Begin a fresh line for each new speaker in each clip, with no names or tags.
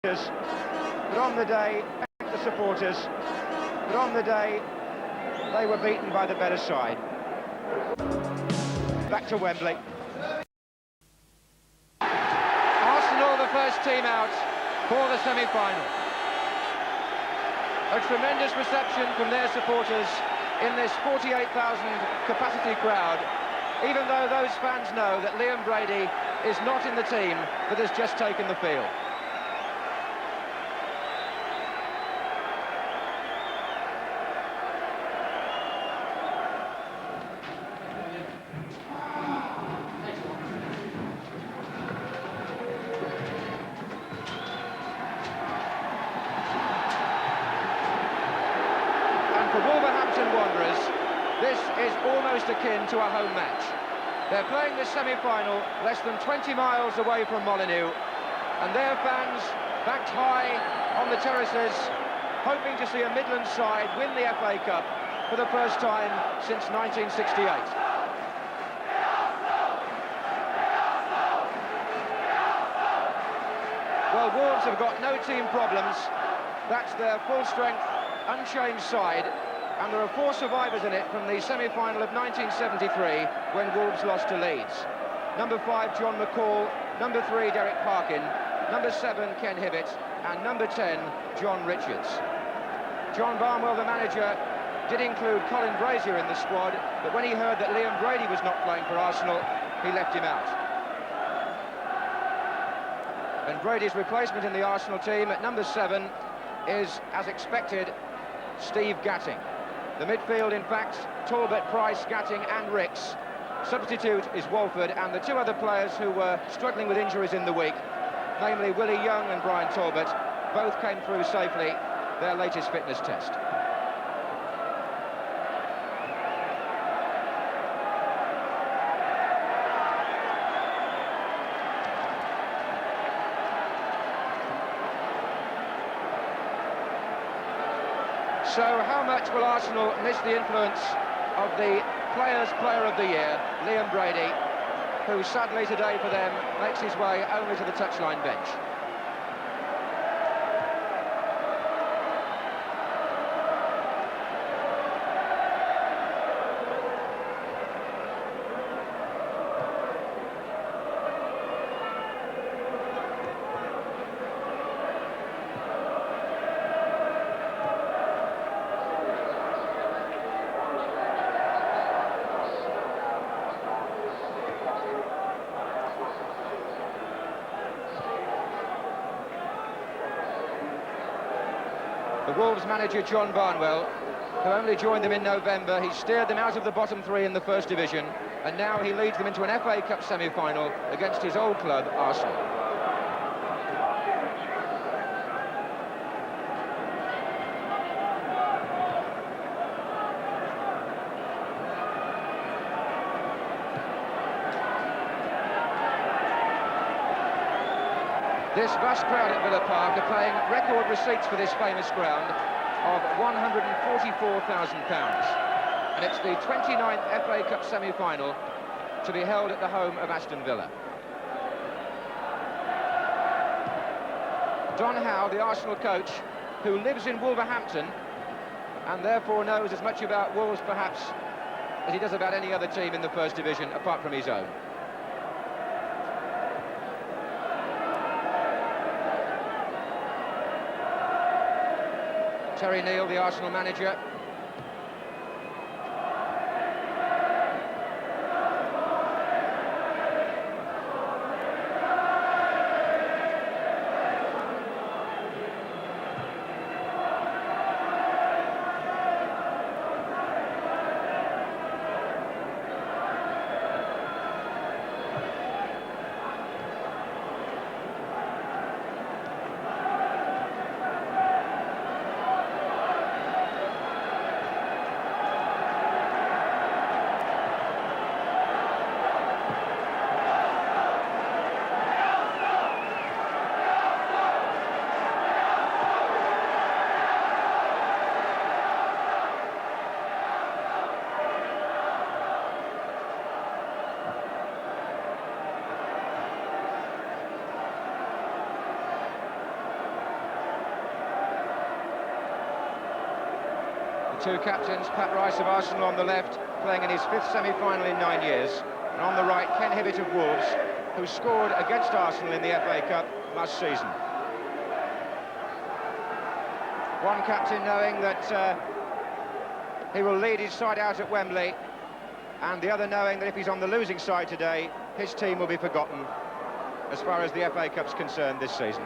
But on the day, the supporters, but on the day, they were beaten by the better side. Back to Wembley. Arsenal, the first team out for the semi-final. A tremendous reception from their supporters in this 48,000 capacity crowd, even though those fans know that Liam Brady is not in the team that has just taken the field. For Wolverhampton Wanderers, this is almost akin to a home match. They're playing this semi-final less than 20 miles away from Molineux, and their fans backed high on the terraces, hoping to see a Midland side win the FA Cup for the first time since 1968. Well, Wolves have got no team problems. That's their full-strength, unchanged side, and there are 4 survivors in it from the semi-final of 1973 when Wolves lost to Leeds. Number 5, John McAlle, number 3, Derek Parkin, number 7, Ken Hibbitt, and number 10, John Richards. John Barnwell, the manager, did include Colin Brazier in the squad, but when he heard that Liam Brady was not playing for Arsenal, he left him out. And Brady's replacement in the Arsenal team at number 7 is, as expected, Steve Gatting. The midfield, in fact, Talbot, Price, Gatting and Ricks. Substitute is Walford, and the 2 other players who were struggling with injuries in the week, namely Willie Young and Brian Talbot, both came through safely their latest fitness test. So how much will Arsenal miss the influence of the Players' Player of the Year, Liam Brady, who sadly today for them makes his way only to the touchline bench? The Wolves manager, John Barnwell, who only joined them in November, he steered them out of the bottom 3 in the First Division, and now he leads them into an FA Cup semi-final against his old club, Arsenal. This vast crowd at Villa Park are paying record receipts for this famous ground of £144,000. And it's the 29th FA Cup semi-final to be held at the home of Aston Villa. Don Howe, the Arsenal coach, who lives in Wolverhampton and therefore knows as much about Wolves perhaps as he does about any other team in the First Division apart from his own. Terry Neal, the Arsenal manager. Two captains, Pat Rice of Arsenal on the left, playing in his 5th semi-final in 9 years. And on the right, Ken Hibbitt of Wolves, who scored against Arsenal in the FA Cup last season. One captain knowing that he will lead his side out at Wembley, and the other knowing that if he's on the losing side today, his team will be forgotten as far as the FA Cup's concerned this season.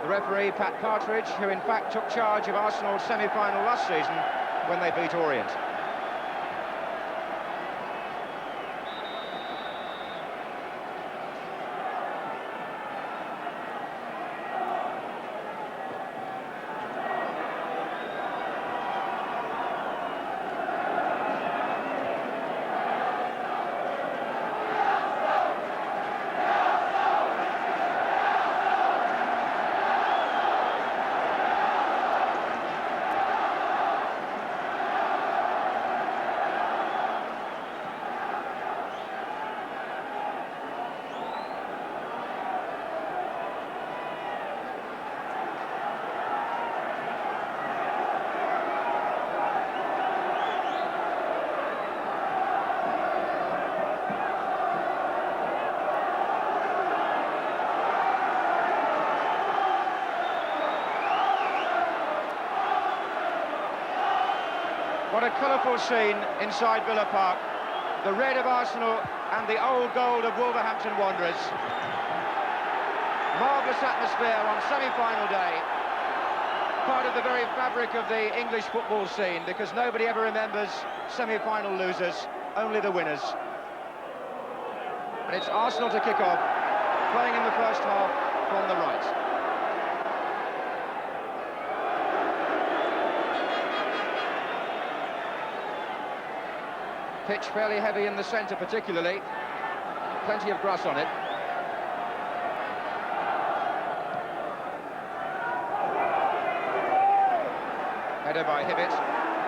The referee, Pat Partridge, who in fact took charge of Arsenal's semi-final last season when they beat Orient. What a colourful scene inside Villa Park. The red of Arsenal and the old gold of Wolverhampton Wanderers. Marvellous atmosphere on semi-final day. Part of the very fabric of the English football scene, because nobody ever remembers semi-final losers, only the winners. And it's Arsenal to kick off, playing in the first half from the right. Pitch fairly heavy in the centre particularly. Plenty of grass on it. Header by Hibbitt.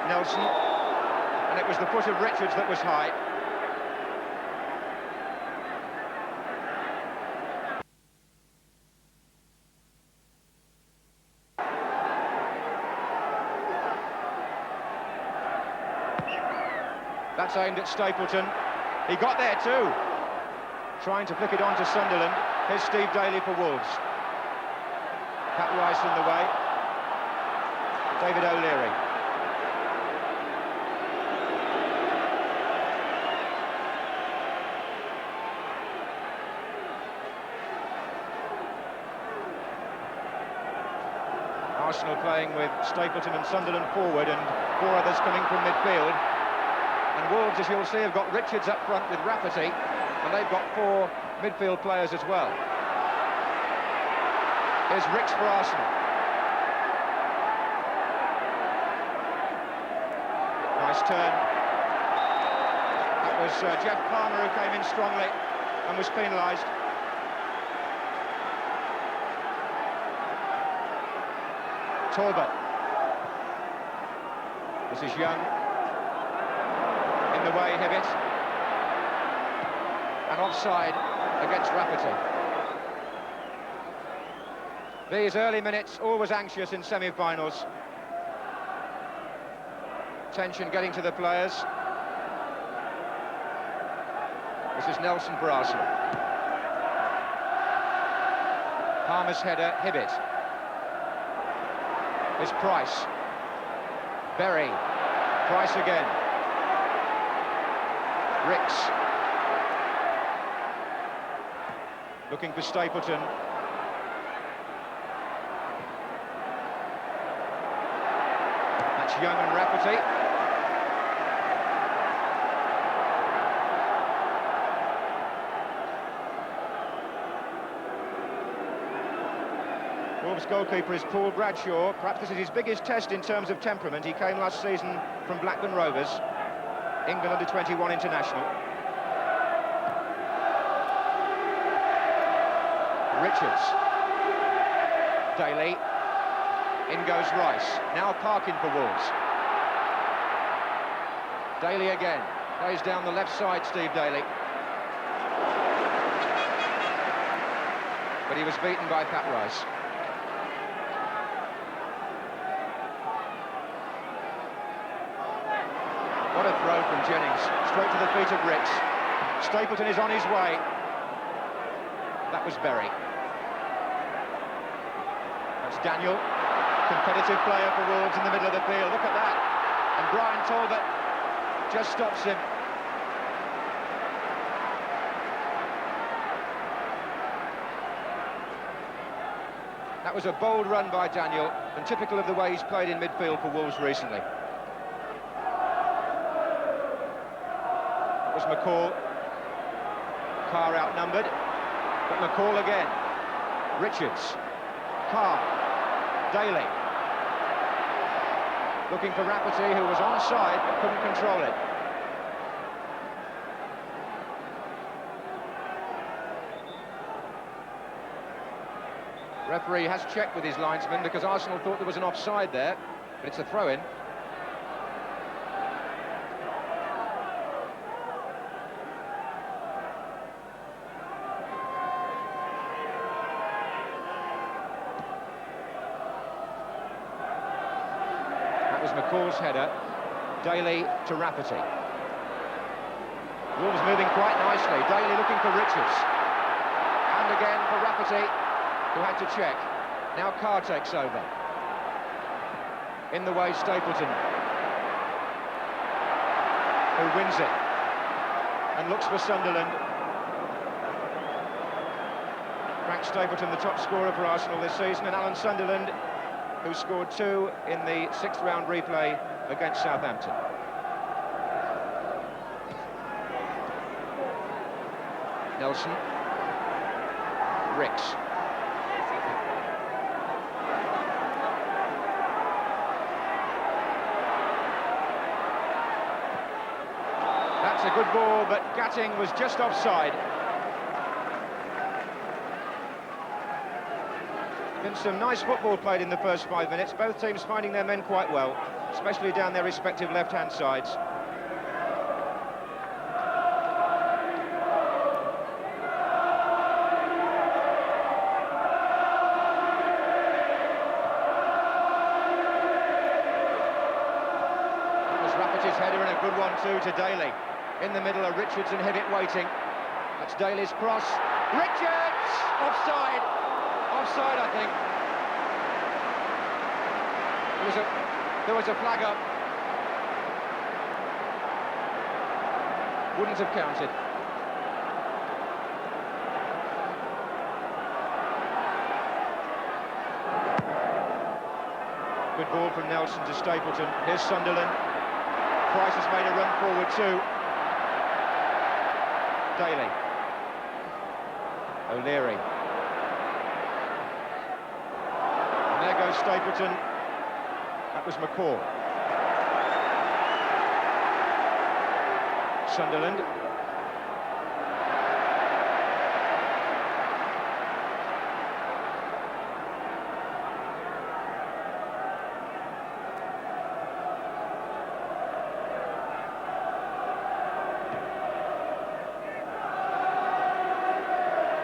Nelson. And it was the foot of Richards that was high. That's aimed at Stapleton. He got there too. Trying to flick it on to Sunderland. Here's Steve Daley for Wolves. Pat Rice in the way. David O'Leary. Arsenal playing with Stapleton and Sunderland forward and 4 others coming from midfield. And Wolves, as you'll see, have got Richards up front with Rafferty, and they've got 4 midfield players as well. Here's Ricks for Arsenal. Nice turn. That was Jeff Palmer who came in strongly and was penalised. Talbot. This is Young. In the way, Hibbitt. And offside against Rafferty. These early minutes, always anxious in semi-finals. Tension getting to the players. This is Nelson for Arsenal. Palmer's header, Hibbitt. Here's Price. Berry. Price again. Ricks. Looking for Stapleton. That's Young and Rafferty. Wolves goalkeeper is Paul Bradshaw. Perhaps this is his biggest test in terms of temperament. He came last season from Blackburn Rovers, England under-21 international. Richards. Daley. In goes Rice. Now Parkin for Wolves. Daley again. Plays down the left side, Steve Daley. But he was beaten by Pat Rice. Jennings, straight to the feet of Ricks. Stapleton is on his way. That was Berry. That's Daniel, competitive player for Wolves in the middle of the field. Look at that. And Brian Talbot just stops him. That was a bold run by Daniel, and typical of the way he's played in midfield for Wolves recently. It was McAlle. Carr outnumbered, but McAlle again. Richards. Carr. Daley. Looking for Rafferty, who was onside but couldn't control it. Referee has checked with his linesman because Arsenal thought there was an offside there, but it's a throw-in. That was McCall's header. Daley to Rafferty. Wolves moving quite nicely. Daley looking for Richards. And again for Rafferty, who had to check. Now Carr takes over. In the way, Stapleton, who wins it and looks for Sunderland. Frank Stapleton, the top scorer for Arsenal this season, and Alan Sunderland, who scored 2 in the 6th round replay against Southampton. Nelson. Ricks. That's a good ball, but Gatting was just offside. Been some nice football played in the first 5 minutes. Both teams finding their men quite well, especially down their respective left-hand sides. That was Rafferty's header, and a good one too to Daley. In the middle are Richards and Hibbitt waiting. That's Daley's cross. Richards! Offside! Offside, I think. There was a flag up. Wouldn't have counted. Good ball from Nelson to Stapleton. Here's Sunderland. Price has made a run forward too. Daley. O'Leary. And there goes Stapleton. That was McAlle. Sunderland.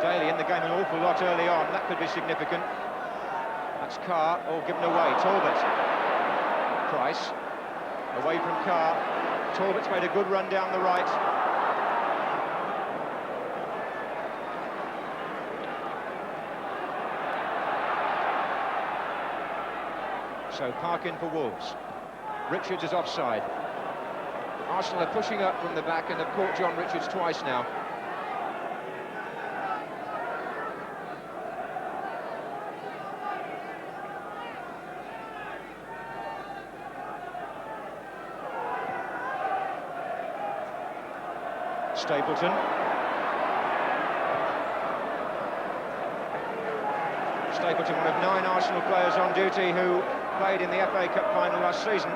Daley in the game an awful lot early on. That could be significant. That's Carr, all given away. Talbot. Price. Away from Carr. Talbot's made a good run down the right. So Parkin for Wolves. Richards is offside. Arsenal are pushing up from the back and have caught John Richards twice now. Stapleton. Stapleton, one of 9 Arsenal players on duty who played in the FA Cup final last season.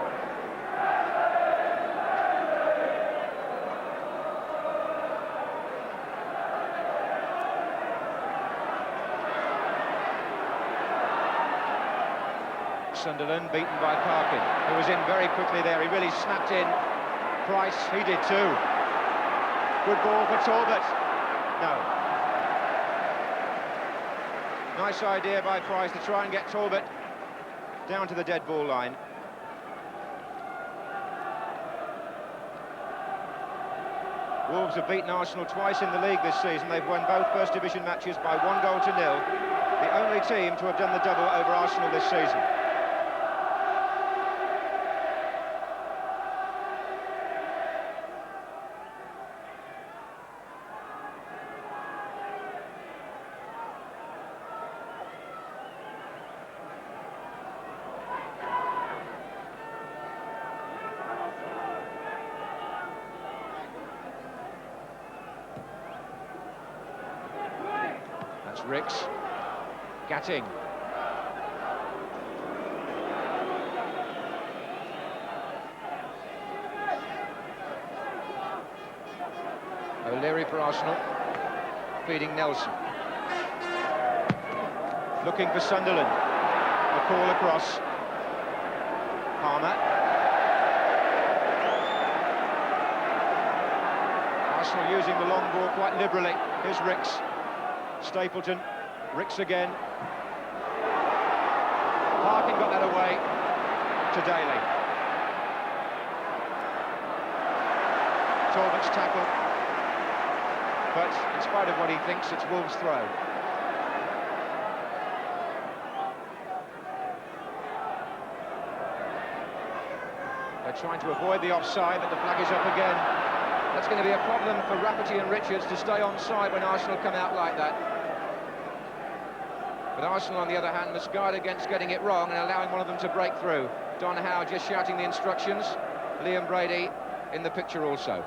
Sunderland beaten by Parkin, who was in very quickly there. He really snapped in. Price, he did too. Good ball for Talbot. No. Nice idea by Price to try and get Talbot down to the dead ball line. Wolves have beaten Arsenal twice in the league this season. They've won both First Division matches by 1-0. The only team to have done the double over Arsenal this season. Ricks, Gatting. O'Leary for Arsenal, feeding Nelson. Looking for Sunderland. McAlle across. Palmer. Arsenal using the long ball quite liberally. Here's Ricks. Stapleton, Ricks again. Parkin got that away to Daley. Talbot's tackle, but in spite of what he thinks, it's Wolves' throw. They're trying to avoid the offside, but the flag is up again. That's going to be a problem for Rafferty and Richards to stay onside when Arsenal come out like that. But Arsenal, on the other hand, must guard against getting it wrong and allowing one of them to break through. Don Howe just shouting the instructions. Liam Brady in the picture also.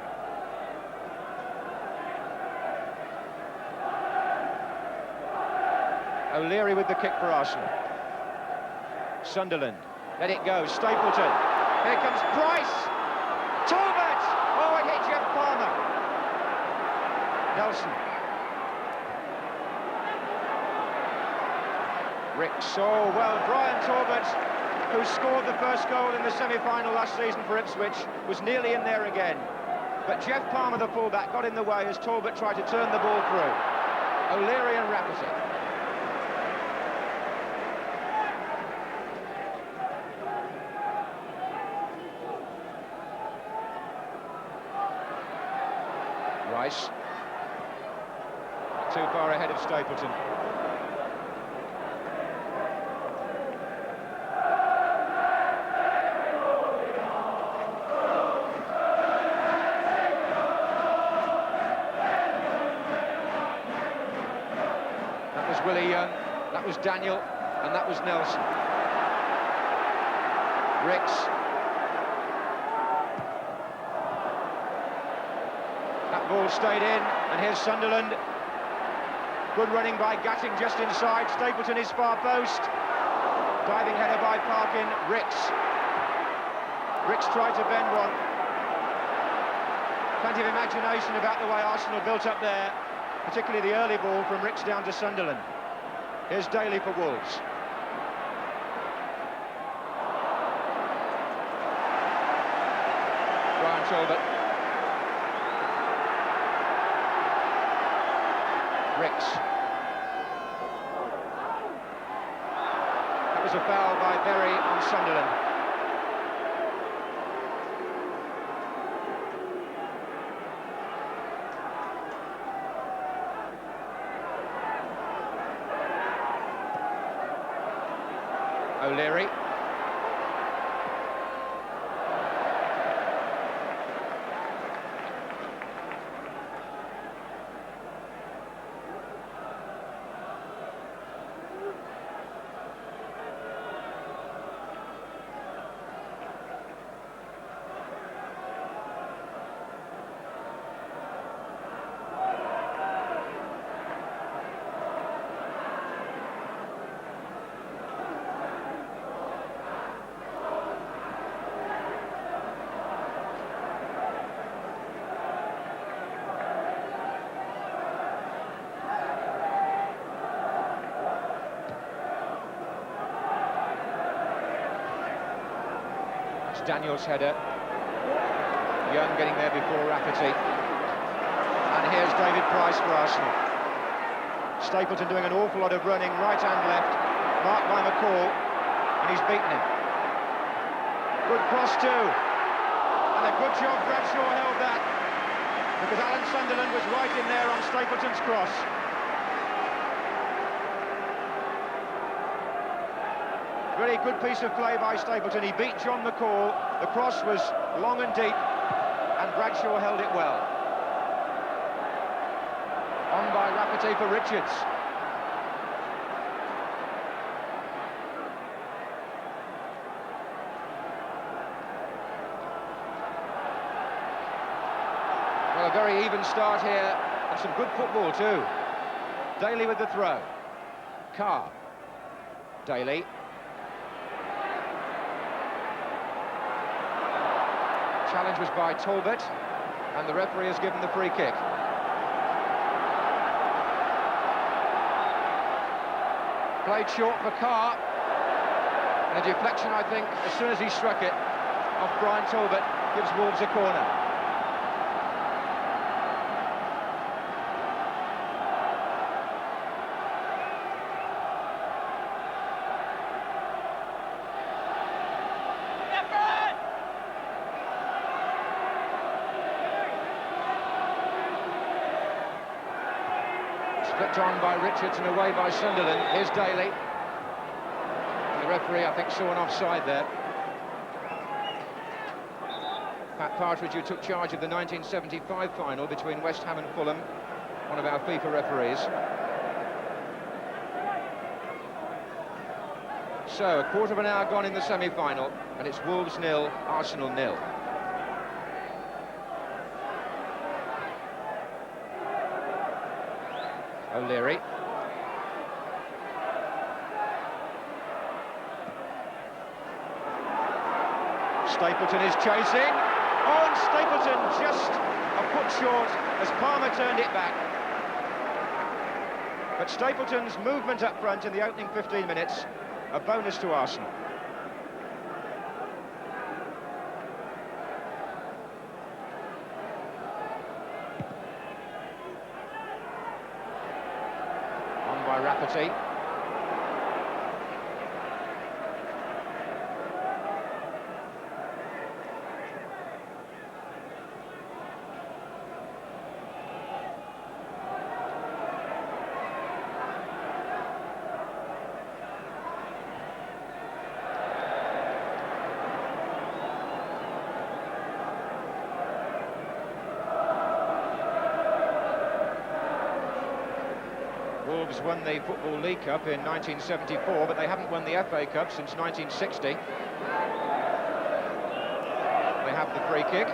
O'Leary with the kick for Arsenal. Sunderland, let it go. Stapleton. Here comes Price. Talbot. Oh, it hit Jeff Palmer. Nelson. Ricks. Oh, well, Brian Talbot, who scored the first goal in the semi-final last season for Ipswich, was nearly in there again. But Jeff Palmer, the fullback, got in the way as Talbot tried to turn the ball through. O'Leary and Rafferty. Rice. Too far ahead of Stapleton. That was Willie Young, that was Daniel, and that was Nelson. Ricks. That ball stayed in, and here's Sunderland. Good running by Gatting just inside. Stapleton is far post. Diving header by Parkin. Ricks. Ricks tried to bend one. Plenty of imagination about the way Arsenal built up there, particularly the early ball from Ricks down to Sunderland. Here's Daley for Wolves. Brian Talbot. Ricks. That was a foul by Berry on Sunderland. O'Leary. Daniel's header. Young getting there before Rafferty. And here's David Price for Arsenal. Stapleton doing an awful lot of running right and left, marked by McAlle, and he's beaten him. Good cross too. And a good job Bradshaw held that. because Alan Sunderland was right in there on Stapleton's cross. Really good piece of play by Stapleton. He beat John McAlle. The cross was long and deep, and Bradshaw held it well. On by Rafferty for Richards. Well, a very even start here, and some good football too. Daley with the throw. Carr. Daley. Challenge was by Talbot, and the referee has given the free kick. Played short for Carr, and a deflection, I think, as soon as he struck it, off Brian Talbot, gives Wolves a corner. Flicked on by Richards and away by Sunderland. Here's Daley. And the referee, I think, saw an offside there. Partridge, who took charge of the 1975 final between West Ham and Fulham, one of our FIFA referees. So, a quarter of an hour gone in the semi-final, and it's Wolves 0, Arsenal 0. O'Leary. Stapleton is chasing. Oh, and Stapleton just a foot short as Palmer turned it back. But Stapleton's movement up front in the opening 15 minutes, a bonus to Arsenal. Rafferty. Wolves won the Football League Cup in 1974, but they haven't won the FA Cup since 1960. They have the free kick.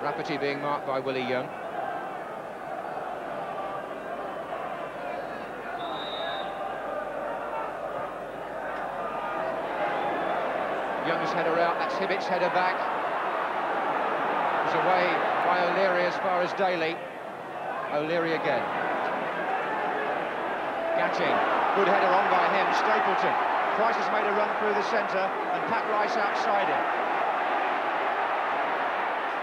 Rafferty being marked by Willie Young. Young's header out, that's Hibbitt's header back. It was away by O'Leary as far as Daley. O'Leary again. Gatting, good header on by him, Stapleton. Price has made a run through the centre, and Pat Rice outside him.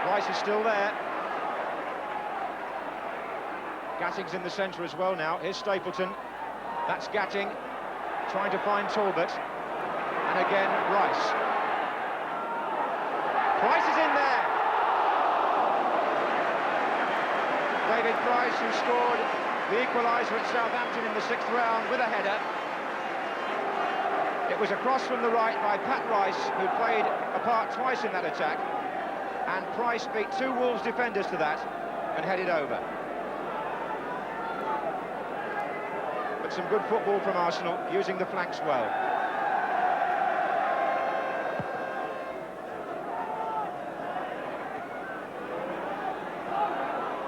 Rice is still there. Gatting's in the centre as well now. Here's Stapleton. That's Gatting, trying to find Talbot. And again, Rice. Price is in there. David Price, who scored the equaliser at Southampton in the 6th round with a header. It was a cross from the right by Pat Rice, who played a part twice in that attack. And Price beat 2 Wolves defenders to that and headed over. But some good football from Arsenal, using the flanks well.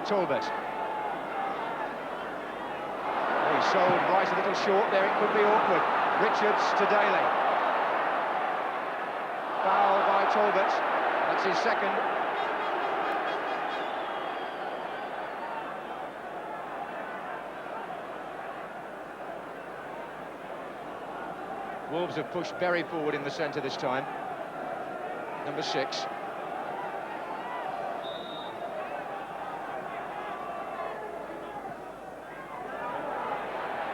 Talbot. Oh, he sold Rice a little short there, it could be awkward. Richards to Daley. Foul by Talbot, that's his second. Wolves have pushed Berry forward in the centre this time. Number 6.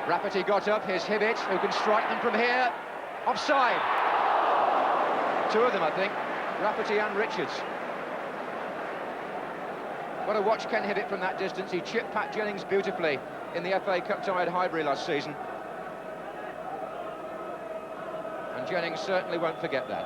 Rafferty got up, here's Hibbitt, who can strike them from here. Offside. Two of them, I think. Rafferty and Richards. Got to watch Ken Hibbitt from that distance. He chipped Pat Jennings beautifully in the FA Cup tie at Highbury last season. And Jennings certainly won't forget that.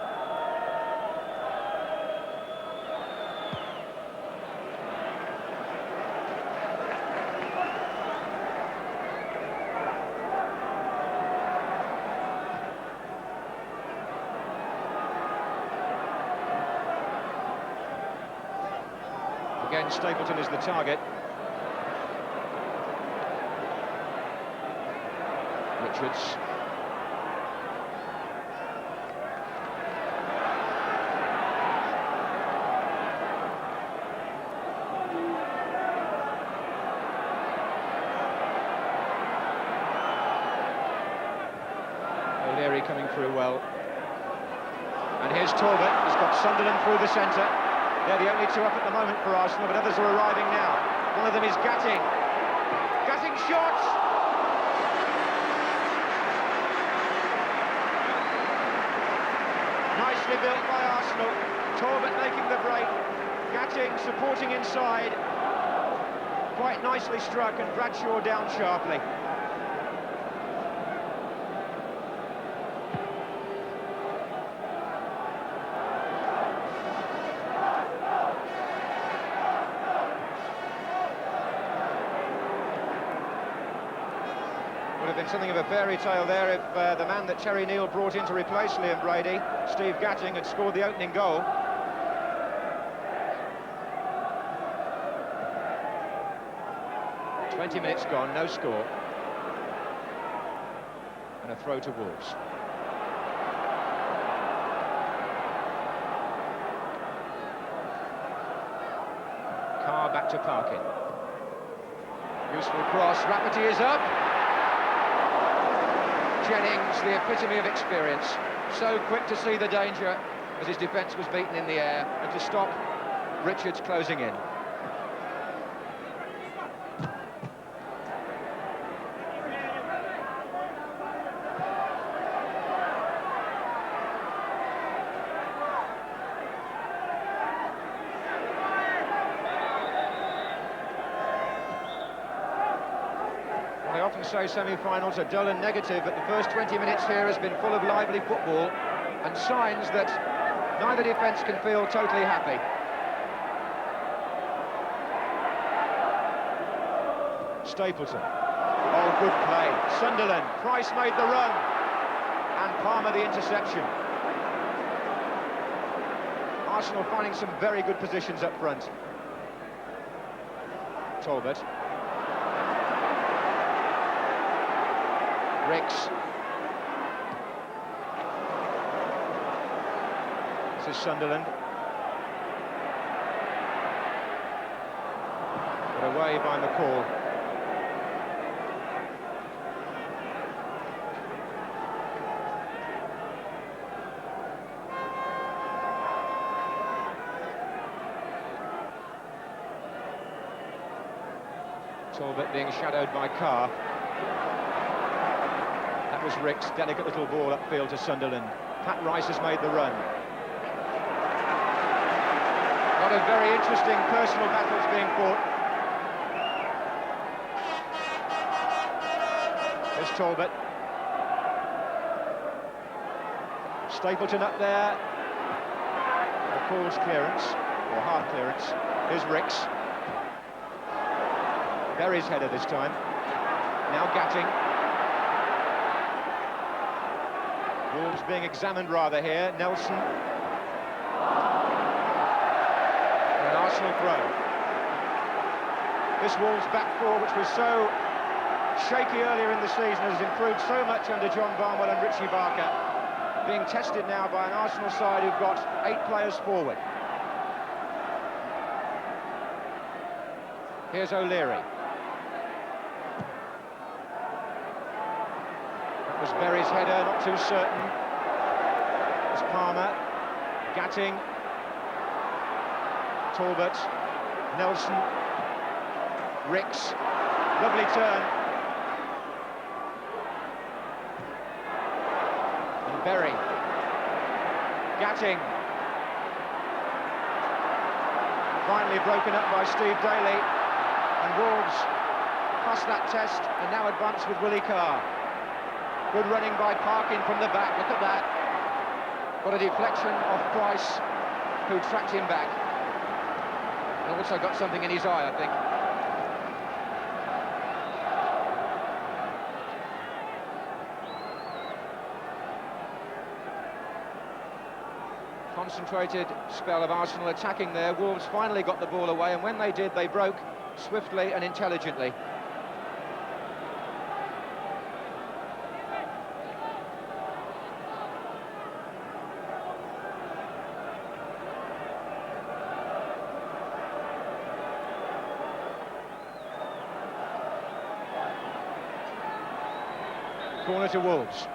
Again, Stapleton is the target. Richards. Daley coming through well. And here's Talbot. He's got Sunderland through the centre. They're the only two up at the moment for Arsenal, but others are arriving now. One of them is Gatting. Gatting shots! Nicely built by Arsenal. Talbot making the break. Gatting supporting inside. Quite nicely struck, and Bradshaw down sharply. Would have been something of a fairy tale there if the man that Terry Neal brought in to replace Liam Brady, Steve Gatting, had scored the opening goal. "20 minutes gone, no score. And a throw to Wolves. Carr back to Parkin. Useful cross, Rafferty is up. Jennings, the epitome of experience, so quick to see the danger as his defence was beaten in the air, and to stop Richards closing in. I often say semi-finals are dull and negative, but the first 20 minutes here has been full of lively football and signs that neither defence can feel totally happy. Stapleton. Oh, good play. Sunderland. Price made the run. And Palmer the interception. Arsenal finding some very good positions up front. Talbot. Ricks. This is Sunderland. Put away by McAlle. Talbot being shadowed by Carr. That was Ricks, delicate little ball upfield to Sunderland. Pat Rice has made the run. A lot of very interesting personal battles being fought. There's Talbot. Stapleton up there. McCall's clearance, or half clearance. Here's Ricks. Berry's header this time. Now Gatting. Wolves being examined rather here. Nelson. An Arsenal throw. This Wolves back four, which was so shaky earlier in the season, has improved so much under John Barnwell and Richie Barker. Being tested now by an Arsenal side who've got 8 players forward. Here's O'Leary. Was Berry's header, not too certain. It's Palmer, Gatting, Talbot, Nelson, Ricks, lovely turn. And Berry. Gatting. Finally broken up by Steve Daley. And Wolves passed that test and now advance with Willie Carr. Good running by Parkin from the back. Look at that. Got a deflection off Price, who tracked him back. And also got something in his eye, I think. Concentrated spell of Arsenal attacking there. Wolves finally got the ball away, and when they did, they broke swiftly and intelligently. Corner to Wolves.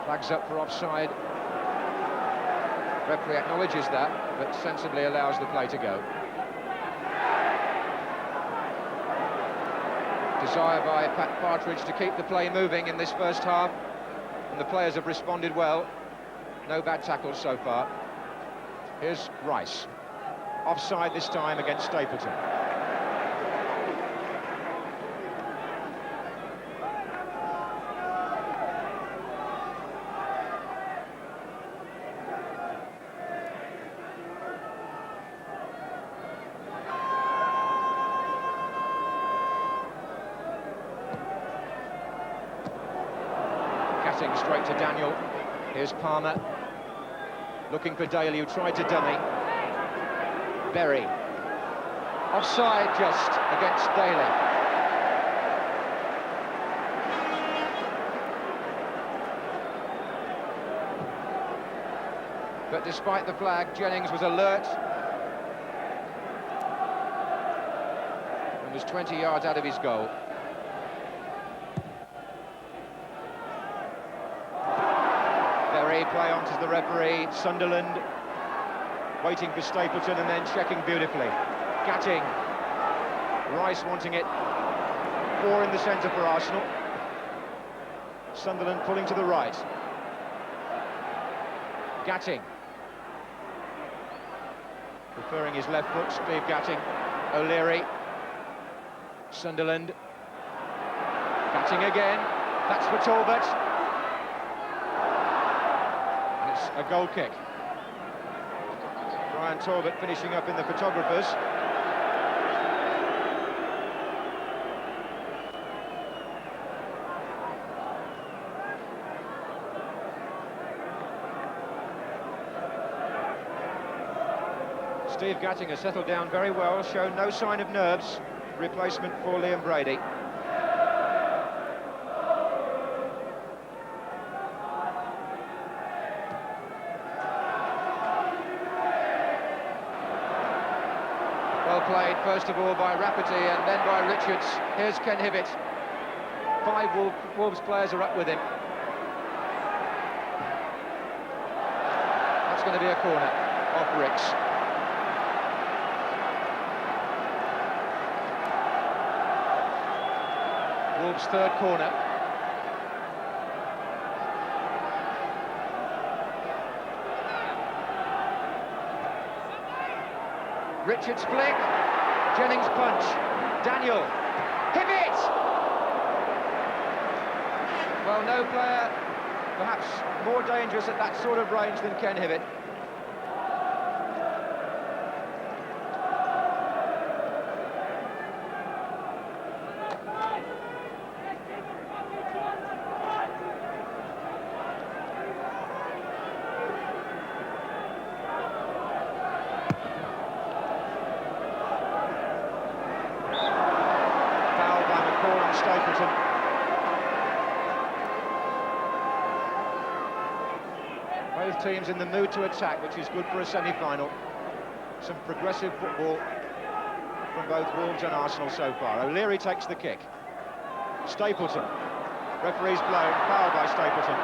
Flags up for offside. Referee acknowledges that, but sensibly allows the play to go. Desire by Partridge to keep the play moving in this first half, and the players have responded well. No bad tackles so far. Here's Rice. Offside this time against Stapleton. Gatting straight to Daniel. Here's Palmer. Looking for Daley, who tried to dummy. Berry. Offside just against Daley. But despite the flag, Jennings was alert and was 20 yards out of his goal. Play on to the referee. Sunderland waiting for Stapleton and then checking beautifully. Gatting. Rice wanting it. 4 in the centre for Arsenal. Sunderland pulling to the right. Gatting. Preferring his left foot, Steve Gatting. O'Leary. Sunderland. Gatting again. That's for Talbot. A goal kick. Brian Talbot finishing up in the photographers. Steve Gatting has settled down very well, shown no sign of nerves. Replacement for Liam Brady. Well played, first of all by Rafferty and then by Richards. Here's Ken Hibbitt. 5 Wolves players are up with him. That's going to be a corner off Ricks. Wolves' third corner. Richards flick, Jennings punch, Daniel, Hibbitt! Well, no player perhaps more dangerous at that sort of range than Ken Hibbitt. Stapleton. Both teams in the mood to attack, which is good for a semi-final. Some progressive football from both Wolves and Arsenal so far. O'Leary takes the kick. Stapleton. Referee's blown, foul by Stapleton.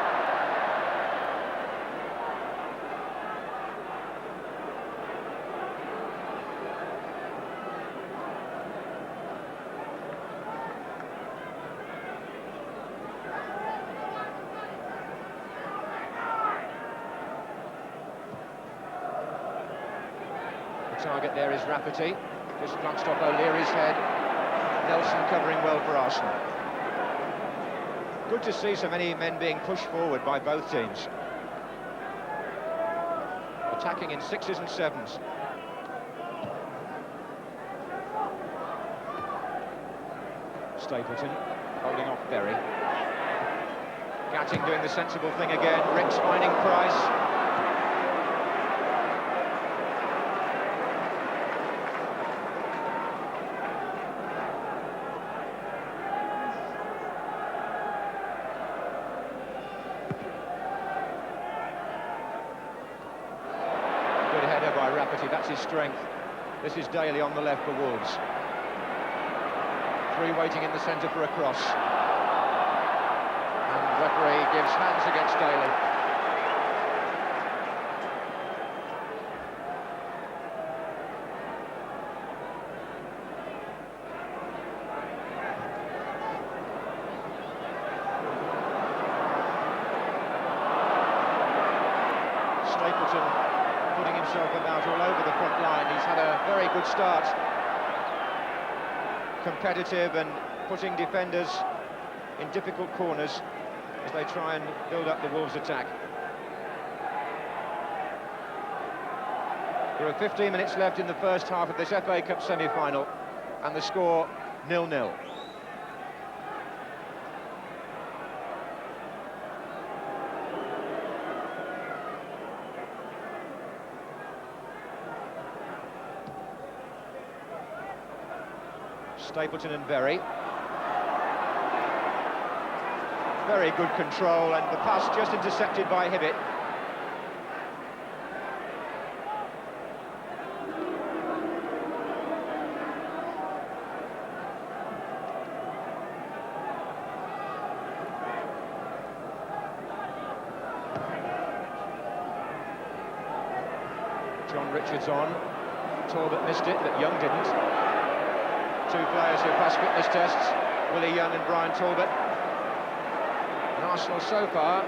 target there is Rafferty. Just glanced off O'Leary's head. Nelson covering well for Arsenal. Good to see so many men being pushed forward by both teams. Attacking in 6s and 7s. Stapleton holding off Berry. Gatting doing the sensible thing again. Ricks finding Price. Good header by Rafferty, that's his strength. This is Daley on the left for Wolves. Three waiting in the centre for a cross. And referee gives hands against Daley. Stapleton putting himself about all over the front line. He's had a very good start. Competitive and putting defenders in difficult corners as they try and build up the Wolves' attack. There are 15 minutes left in the first half of this FA Cup semi-final, and the score 0-0. Stapleton and Berry. Very good control, and the pass just intercepted by Hibbitt. John Richards on. Talbot missed it, but Young didn't. Two players who passed fitness tests, Willie Young and Brian Talbot. And Arsenal so far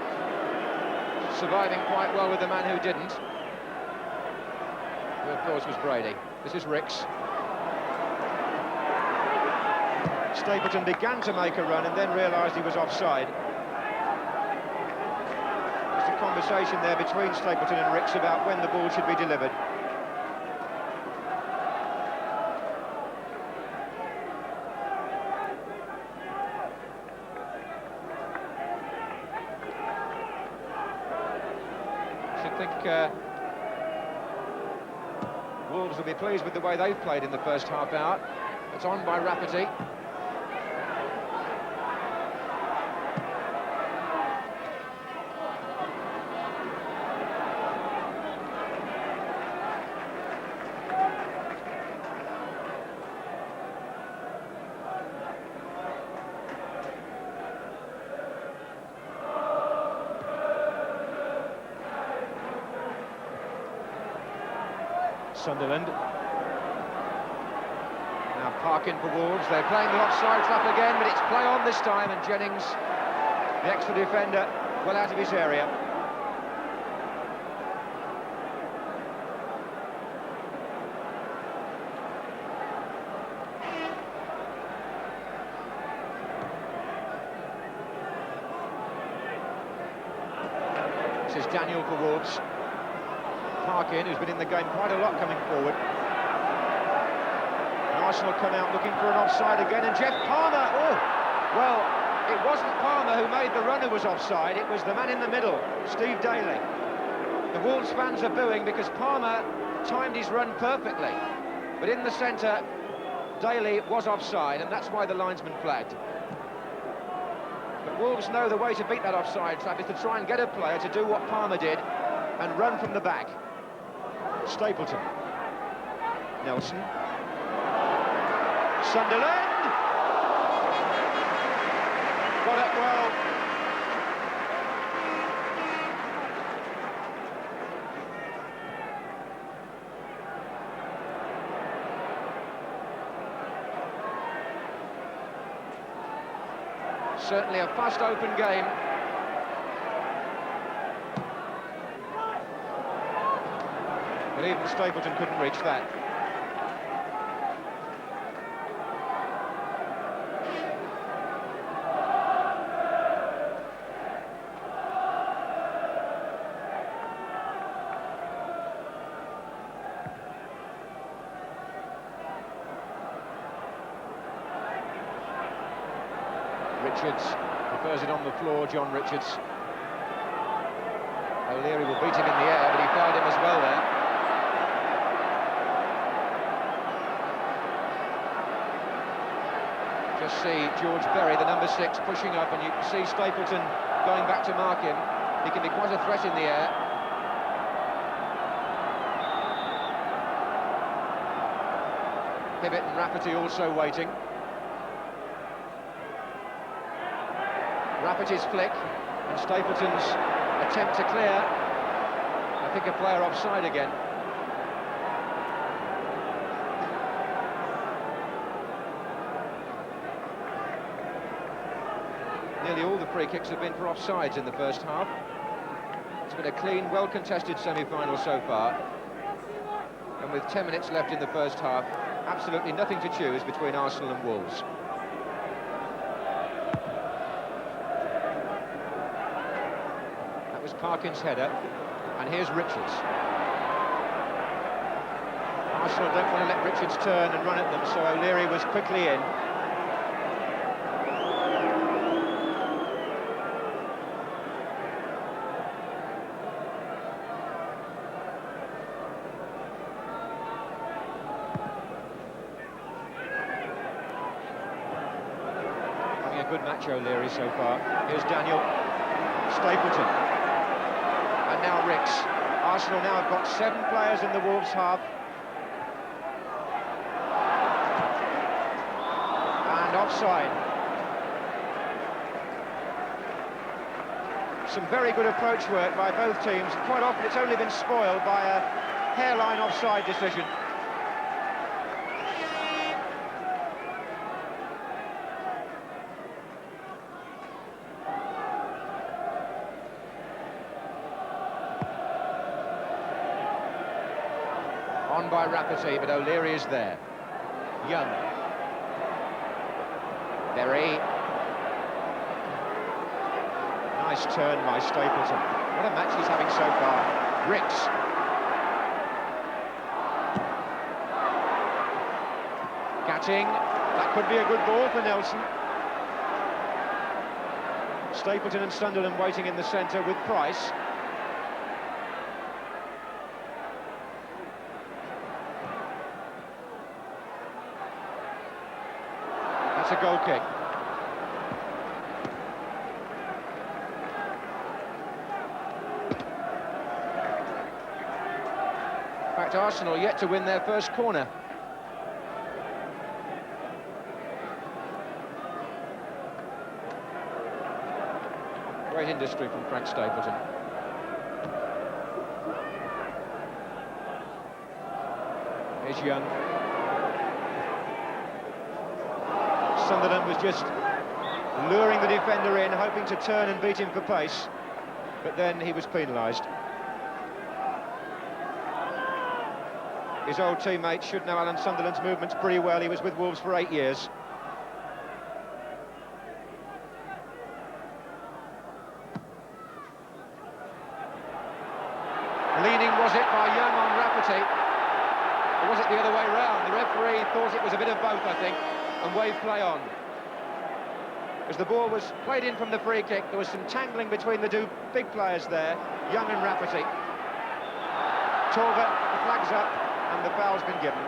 surviving quite well with the man who didn't, who of course was Brady. This is Ricks. Stapleton began to make a run and then realised he was offside. There's a conversation there between Stapleton and Ricks about when the ball should be delivered. I think Wolves will be pleased with the way they've played in the first half hour. It's on by Rafferty. Sunderland. Now Parkin for Wolves. They're playing the offside trap again, but it's play on this time, and Jennings, the extra defender, well out of his area. This is Daniel for Wolves. Parkin, who's been in the game quite a lot, coming forward. And Arsenal come out looking for an offside again, and Jeff Palmer, oh, well, it wasn't Palmer who made the run who was offside, it was the man in the middle, Steve Daley. The Wolves fans are booing because Palmer timed his run perfectly, but in the centre, Daley was offside, and that's why the linesman flagged. But Wolves know the way to beat that offside trap is to try and get a player to do what Palmer did and run from the back. Stapleton. Nelson. Sunderland! Got it well. Certainly a fast open game. But even Stapleton couldn't reach that. Richards prefers it on the floor, John Richards. O'Leary will beat him in the air, but he fouled him as well there. Just see George Berry, the number 6, pushing up, and you can see Stapleton going back to mark him. He can be quite a threat in the air. Hibbitt and Rafferty also waiting. Rafferty's flick and Stapleton's attempt to clear. I think a player offside again. Nearly all the free kicks have been for offsides in the first half. It's been a clean, well-contested semi-final so far. And with 10 minutes left in the first half, absolutely nothing to choose between Arsenal and Wolves. Was Parkin's header, and here's Richards. Arsenal don't want to let Richards turn and run at them, so O'Leary was quickly in. Having a good match, O'Leary, so far. Here's Daniel. Stapleton. And now Ricks. Arsenal now have got 7 players in the Wolves half. And offside. Some very good approach work by both teams. Quite often it's only been spoiled by a hairline offside decision. On by Rafferty, but O'Leary is there. Young. Berry. Nice turn by Stapleton. What a match he's having so far. Ricks. Gatting. That could be a good ball for Nelson. Stapleton and Sunderland waiting in the centre with Price. That's a goal kick. In fact, Arsenal yet to win their first corner. Great industry from Frank Stapleton. Here's Young. Sunderland was just luring the defender in, hoping to turn and beat him for pace, but then he was penalised. His old teammate should know Alan Sunderland's movements pretty well. He was with Wolves for 8 years. Leaning, was it, by Young on Rafferty? Or was it the other way round? The referee thought it was a bit of both, I think, and waved play on. As the ball was played in from the free kick, there was some tangling between the two big players there, Young and Rafferty. Talbot, the flag's up, and the foul's been given.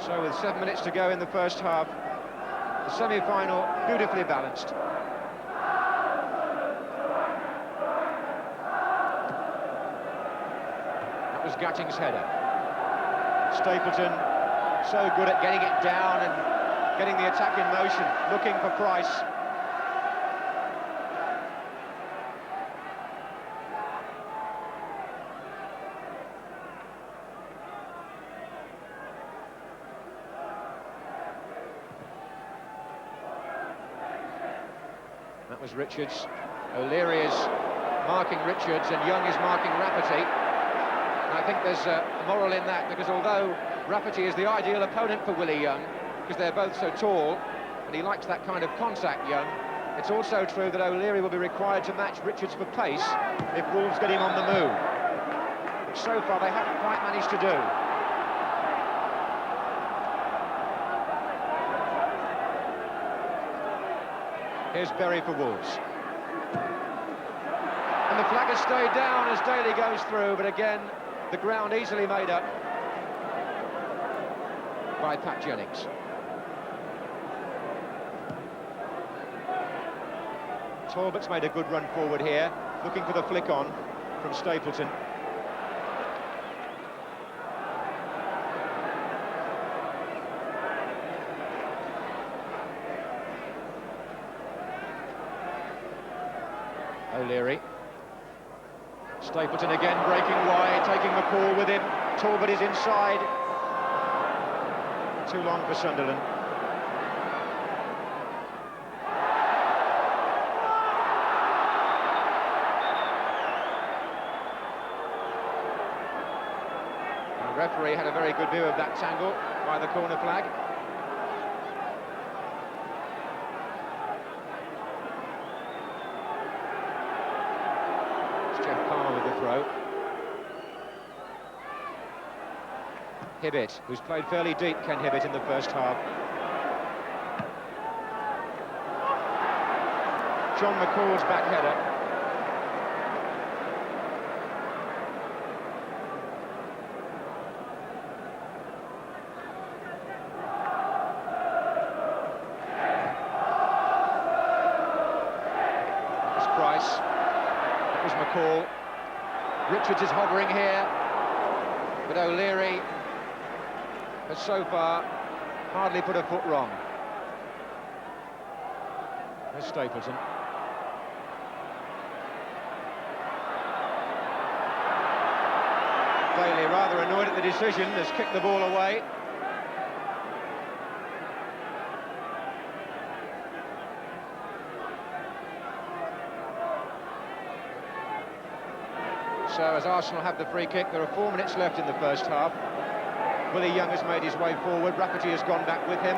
So with 7 minutes to go in the first half, the semi-final beautifully balanced. That was Gatting's header. Stapleton so good at getting it down and getting the attack in motion, looking for Price. That was Richards. O'Leary is marking Richards and Young is marking Rafferty. And I think there's a moral in that, because although Rafferty is the ideal opponent for Willie Young, because they're both so tall, and he likes that kind of contact, Young, it's also true that O'Leary will be required to match Richards for pace if Wolves get him on the move, which so far they haven't quite managed to do. Here's Berry for Wolves. And the flag has stayed down as Daley goes through, but again, the ground easily made up by Pat Jennings. Talbot's made a good run forward here, looking for the flick on from Stapleton. O'Leary. Stapleton again breaking wide, taking McAlle with him. Talbot is inside. Too long for Sunderland. The referee had a very good view of that tangle by the corner flag. Carr with the throw. Hibbitt, who's played fairly deep, Ken Hibbitt, in the first half. John McCall's back header. That's Price. That was McAlle. Richards is hovering here, but O'Leary has so far hardly put a foot wrong. There's Stapleton. Daley, rather annoyed at the decision, has kicked the ball away. So as Arsenal have the free kick, there are 4 minutes left in the first half. Willie Young has made his way forward. Rafferty has gone back with him.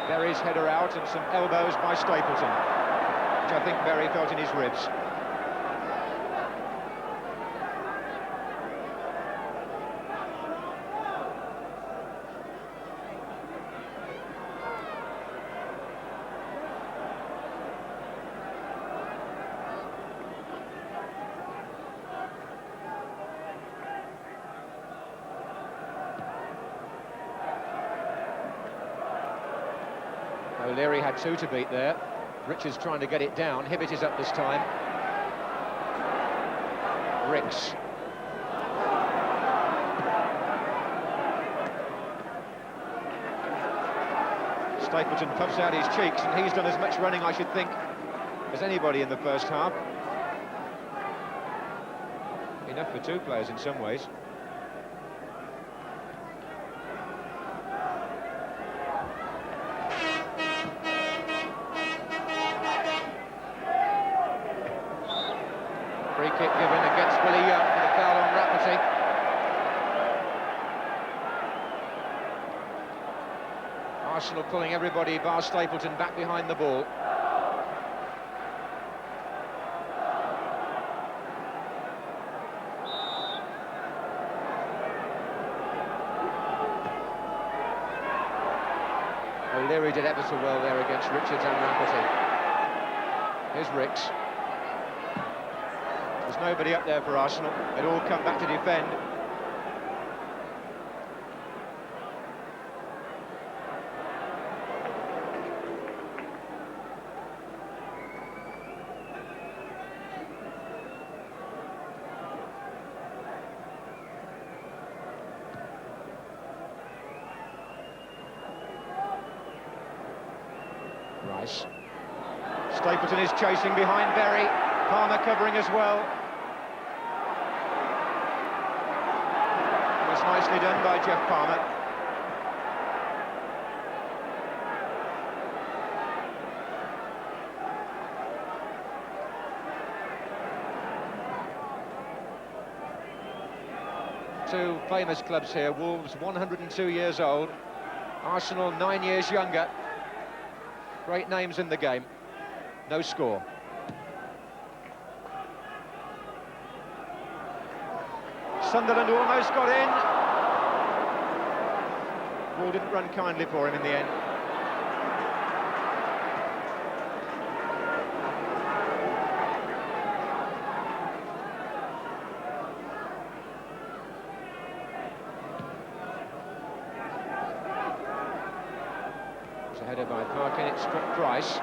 Berry's header out and some elbows by Stapleton, which I think Berry felt in his ribs. O'Leary had 2 to beat there. Richards trying to get it down. Hibbitt is up this time. Ricks. Stapleton puffs out his cheeks, and he's done as much running, I should think, as anybody in the first half. Enough for 2 players in some ways. Free kick given against Willie Young for the foul on Rafferty. Arsenal pulling everybody bar Stapleton back behind the ball. O'Leary did ever so well there against Richards and Rafferty. Here's Ricks. There's nobody up there for Arsenal. They'd all come back to defend. Rice. Stapleton is chasing behind Berry. Palmer covering as well. Nicely done by Jeff Palmer. Two famous clubs here. Wolves 102 years old, Arsenal 9 years younger. Great names in the game. No score. Sunderland almost got in. Ball didn't run kindly for him in the end. It's a header by Parkin. It's struck Price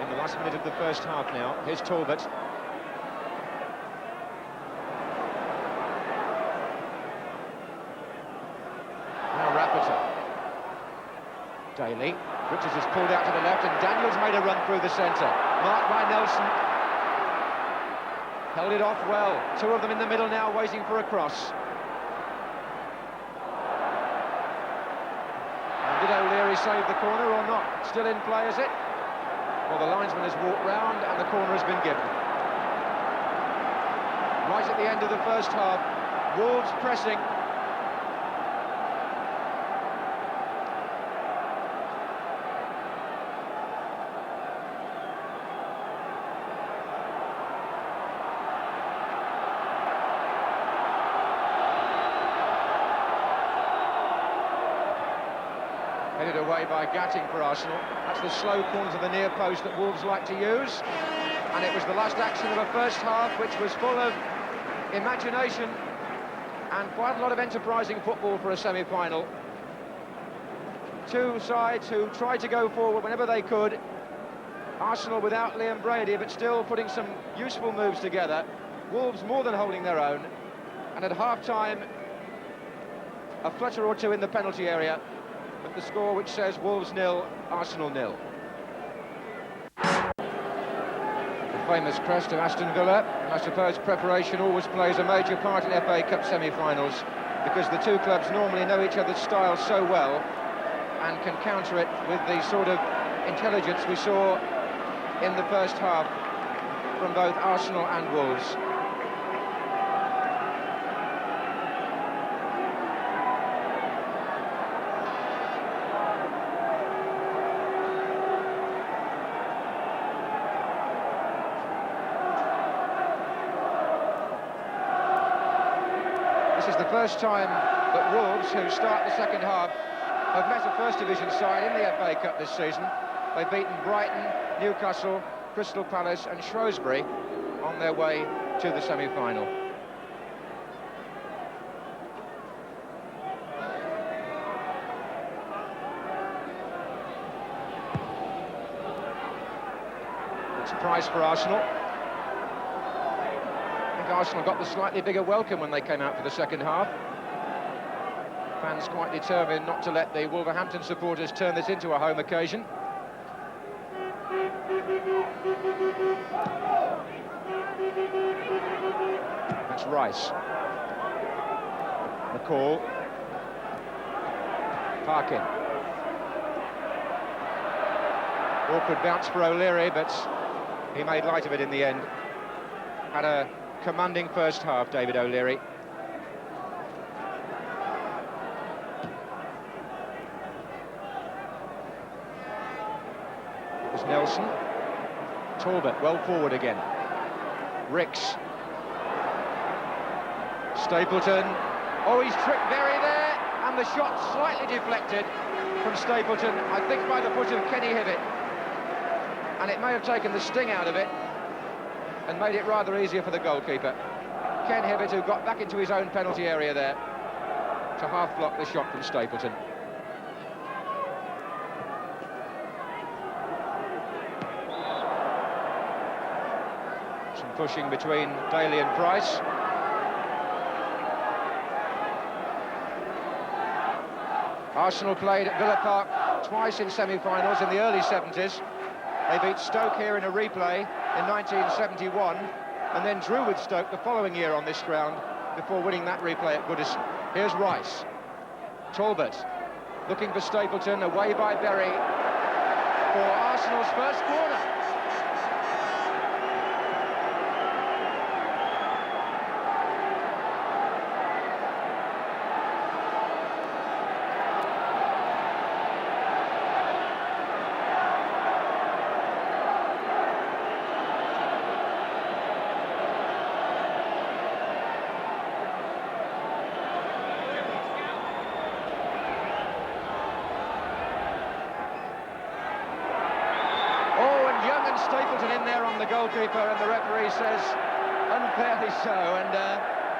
in the last minute of the first half now. Here's Talbot. Daley. Richards is pulled out to the left, and Daniels made a run through the centre. Marked by Nelson. Held it off well. Two of them in the middle now, waiting for a cross. And did O'Leary save the corner or not? Still in play, is it? Well, the linesman has walked round, and the corner has been given. Right at the end of the first half, Wolves pressing. Headed away by Gatting for Arsenal. That's the slow corner to the near post that Wolves like to use. And it was the last action of a first half which was full of imagination and quite a lot of enterprising football for a semi-final. Two sides who tried to go forward whenever they could. Arsenal without Liam Brady, but still putting some useful moves together. Wolves more than holding their own. And at half-time, a flutter or two in the penalty area. But the score which says Wolves 0, Arsenal 0. The famous crest of Aston Villa, and I suppose preparation always plays a major part in FA Cup semi-finals, because the two clubs normally know each other's styles so well and can counter it with the sort of intelligence we saw in the first half from both Arsenal and Wolves. This is the first time that Wolves, who start the second half, have met a First Division side in the FA Cup this season. They've beaten Brighton, Newcastle, Crystal Palace and Shrewsbury on their way to the semi-final. It's a prize for Arsenal. I think Arsenal got the slightly bigger welcome when they came out for the second half. Fans quite determined not to let the Wolverhampton supporters turn this into a home occasion. That's Rice. McAlle. Parkin. Awkward bounce for O'Leary, but he made light of it in the end. Had a commanding first half, David O'Leary. There's Nelson. Talbot, well forward again. Ricks. Stapleton. Oh, he's tricked very there, and the shot slightly deflected from Stapleton, I think by the foot of Kenny Hibbitt. And it may have taken the sting out of it and made it rather easier for the goalkeeper. Ken Hibbitt, who got back into his own penalty area there to half-block the shot from Stapleton. Some pushing between Daley and Price. Arsenal played at Villa Park twice in semi-finals in the early 70s. They beat Stoke here in a replay in 1971 and then drew with Stoke the following year on this ground before winning that replay at Goodison. Here's Rice. Talbot looking for Stapleton, away by Berry for Arsenal's first corner. Stapleton in there on the goalkeeper, and the referee says unfairly so, and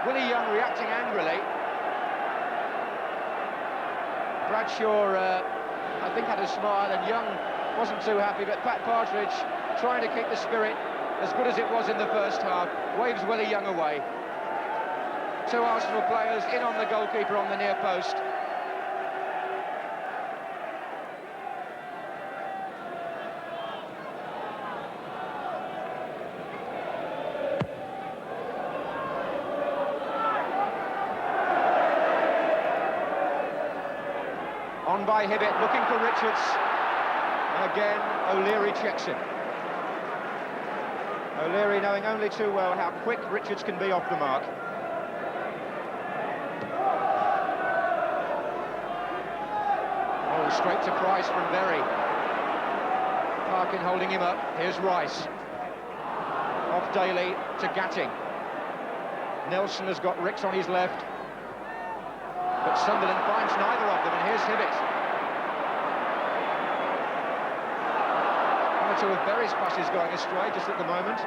Willie Young reacting angrily. Bradshaw I think had a smile, and Young wasn't too happy, but Pat Partridge, trying to keep the spirit as good as it was in the first half, waves Willie Young away. Two Arsenal players in on the goalkeeper on the near post. On by Hibbitt, looking for Richards. And again, O'Leary checks him. O'Leary knowing only too well how quick Richards can be off the mark. Oh, straight to Price from Berry. Parkin holding him up. Here's Rice. Off Daley to Gatting. Nelson has got Ricks on his left. But Sunderland finds neither of them, and here's Hibbitt. One or two of Berry's passes going astray just at the moment.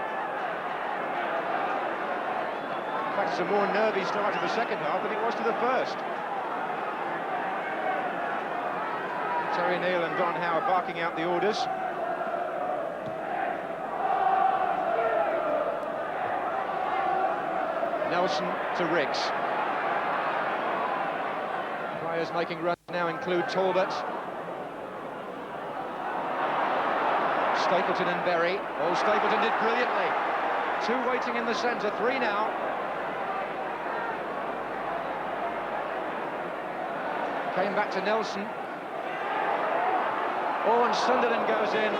In fact, it's a more nervy start to the second half than it was to the first. Terry Neal and Don Howe barking out the orders. Nelson to Ricks. Players making runs now include Talbot, Stapleton and Berry. Oh, Stapleton did brilliantly. Two waiting in the centre, three now. Came back to Nelson. Oh, and Sunderland goes in.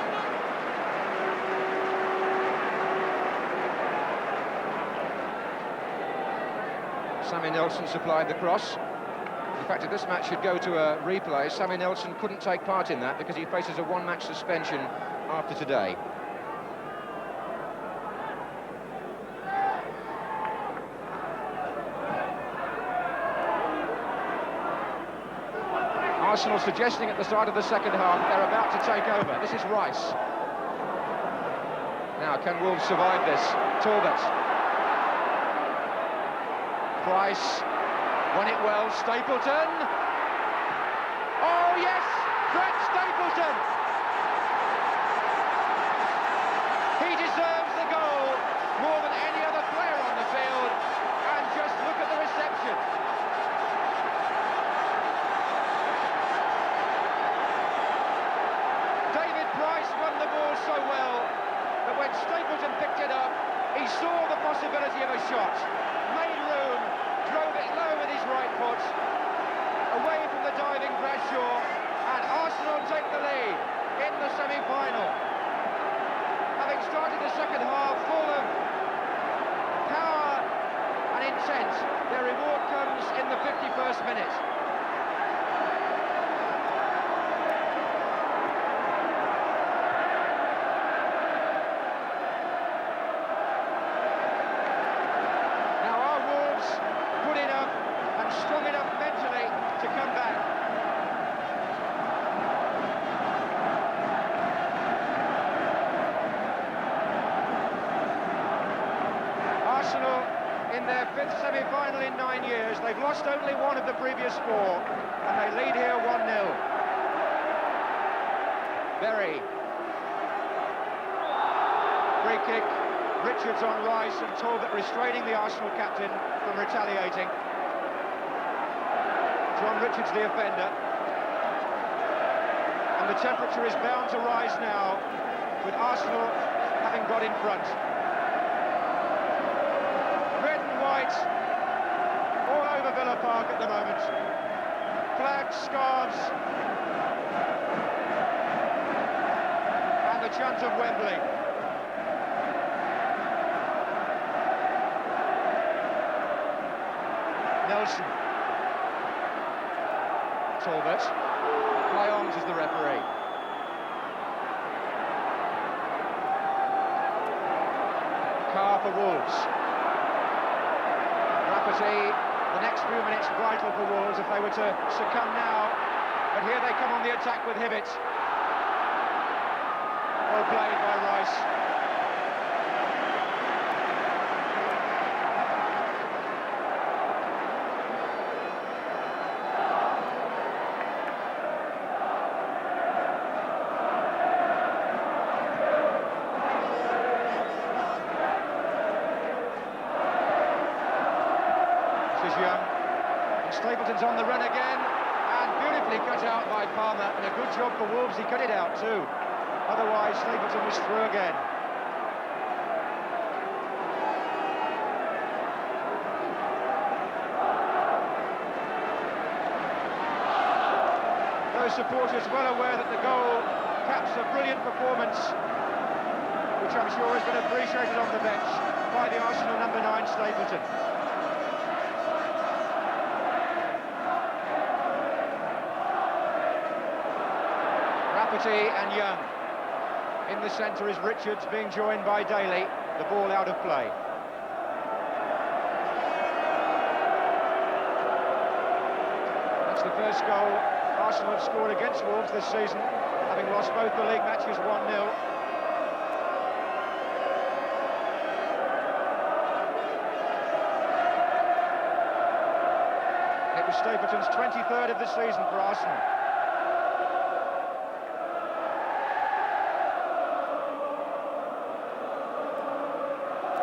Sammy Nelson supplied the cross. In fact, if this match should go to a replay, Sammy Nelson couldn't take part in that because he faces a one-match suspension after today. Arsenal suggesting at the start of the second half they're about to take over. This is Rice. Now, can Wolves survive this? Talbot. Price. Won it well, Stapleton. Oh yes, Fred Stapleton. He deserves the goal more than any other player on the field. And just look at the reception. David Price won the ball so well that when Stapleton picked it up, he saw the possibility of a shot, made room, drove it low with his right foot, away from the diving Bradshaw, and Arsenal take the lead in the semi-final. Having started the second half full of power and intent, their reward comes in the 51st minute. Arsenal in their fifth semi-final in 9 years. They've lost only one of the previous four, and they lead here 1-0. Berry. Free kick. Richards on Rice, and Talbot restraining the Arsenal captain from retaliating. John Richards the offender. And the temperature is bound to rise now, with Arsenal having got in front. Red and white all over Villa park at the moment. Flags, scarves, and the chant of Wembley. Nelson. Talbot. Lyons is the referee. Carr for Wolves. Rafferty, the next few minutes vital for Wolves if they were to succumb now. But here they come on the attack with Hibbitt. Well played by Rice. Young, and Stapleton's on the run again, and beautifully cut out by Palmer, and a good job for Wolves, he cut it out too, otherwise Stapleton was through again. Those supporters well aware that the goal caps a brilliant performance, which I'm sure has been appreciated on the bench by the Arsenal number 9 Stapleton. Rafferty and Young. In the centre is Richards, being joined by Daley. The ball out of play. That's the first goal Arsenal have scored against Wolves this season, having lost both the league matches 1-0. It was Stapleton's 23rd of the season for Arsenal.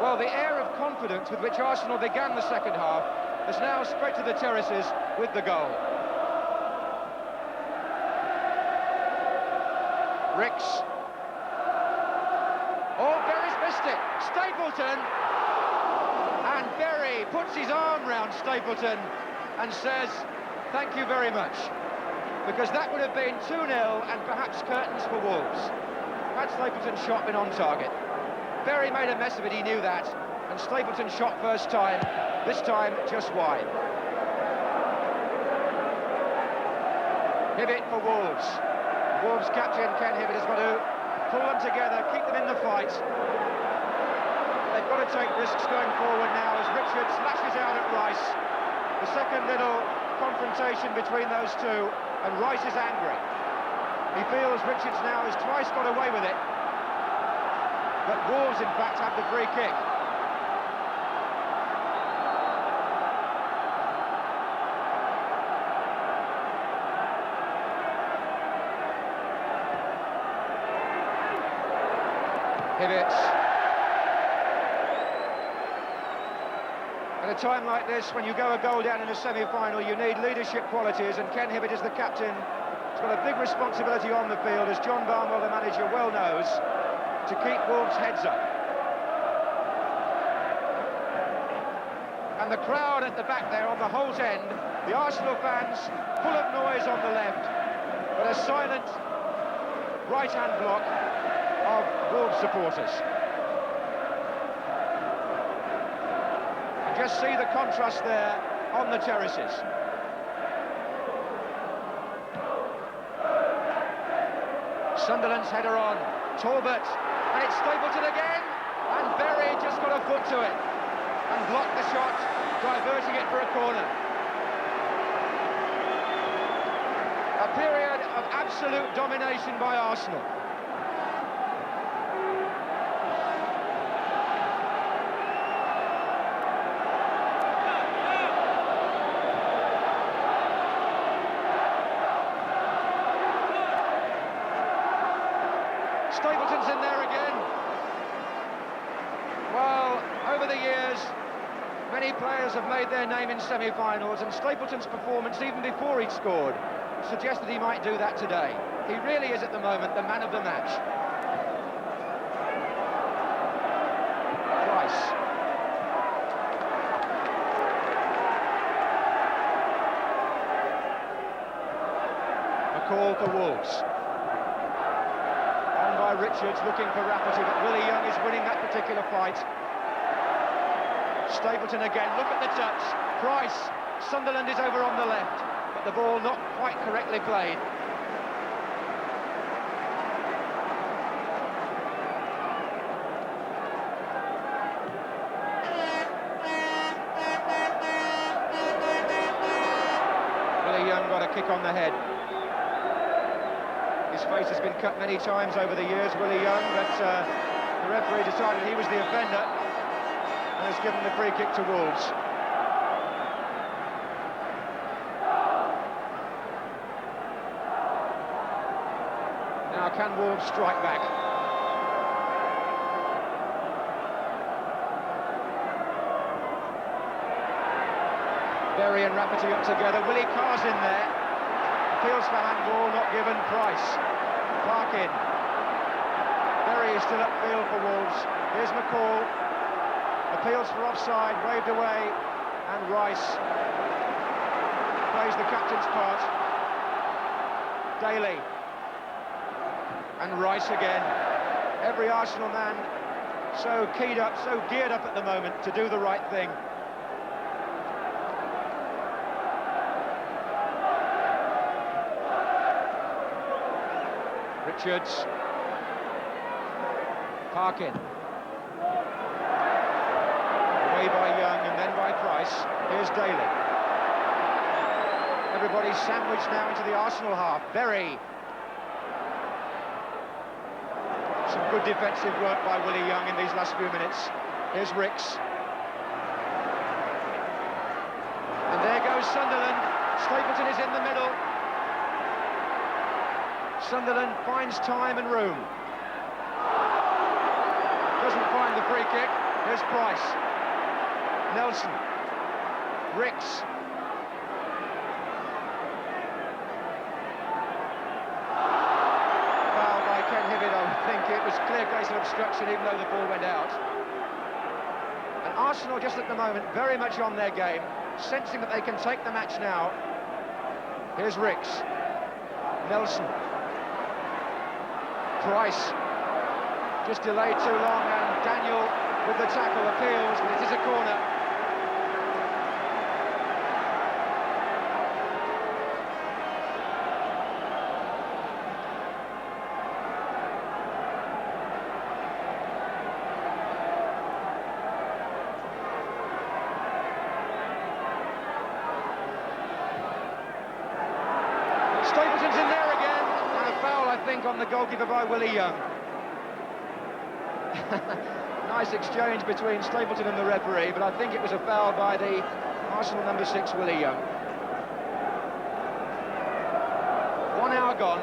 Well, the air of confidence with which Arsenal began the second half has now spread to the terraces with the goal. Ricks. Oh, Berry's missed it. Stapleton. And Berry puts his arm round Stapleton and says, thank you very much. Because that would have been 2-0 and perhaps curtains for Wolves. Had Stapleton's shot been on target. Berry made a mess of it, he knew that, and Stapleton shot first time, this time just wide. Hibbitt for Wolves. Wolves captain Ken Hibbitt has got to pull them together, keep them in the fight. They've got to take risks going forward now as Richards lashes out at Rice. The second little confrontation between those two, and Rice is angry. He feels Richards now has twice got away with it. But Wolves, in fact, have the free kick. Hibbitt. At a time like this, when you go a goal down in a semi-final, you need leadership qualities, and Ken Hibbitt is the captain. He's got a big responsibility on the field, as John Barnwell, the manager, well knows, to keep Wolves' heads up. And the crowd at the back there on the Holt end, the Arsenal fans, full of noise on the left, but a silent right-hand block of Wolves supporters. And just see the contrast there on the terraces. Sunderland's header on, Talbot, and it's Stapleton again, and Berry just got a foot to it and blocked the shot, diverting it for a corner. A period of absolute domination by Arsenal. Stapleton's in there again. Well, over the years, many players have made their name in semi-finals, and Stapleton's performance, even before he'd scored, suggested he might do that today. He really is, at the moment, the man of the match. Rice. McAlle for Wolves. On by Richards, looking for Rafferty, but Willie Young is winning that particular fight. Stapleton again, look at the touch. Price, Sunderland is over on the left, but the ball not quite correctly played. Willie Young got a kick on the head. His face has been cut many times over the years, Willie Young, but the referee decided he was the offender and has given the free kick to Wolves. Now can Wolves strike back? Berry and Rafferty up together. Willie Carr's in there. Appeals for handball, not given. Price. Parkin. Berry is still upfield for Wolves. Here's McAlle. Appeals for offside, waved away. And Rice plays the captain's part. Daley. And Rice again. Every Arsenal man so keyed up, so geared up at the moment to do the right thing. Richards. Parkin. Away by Young and then by Price. Here's Daley. Everybody's sandwiched now into the Arsenal half. Berry. Some good defensive work by Willie Young in these last few minutes. Here's Ricks. And there goes Sunderland. Stapleton is in the middle. Sunderland finds time and room. Doesn't find the free kick. Here's Price. Nelson. Ricks. Foul by Hibbitt, I think. It was clear case of obstruction even though the ball went out. And Arsenal just at the moment very much on their game, sensing that they can take the match now. Here's Ricks. Nelson. Price just delayed too long, and Daniel with the tackle appeals, but it is a corner. Stapleton's in there again, and a foul, I think, on the goalkeeper by Willie Young. Nice exchange between Stapleton and the referee, but I think it was a foul by the Arsenal number 6, Willie Young. 1 hour gone,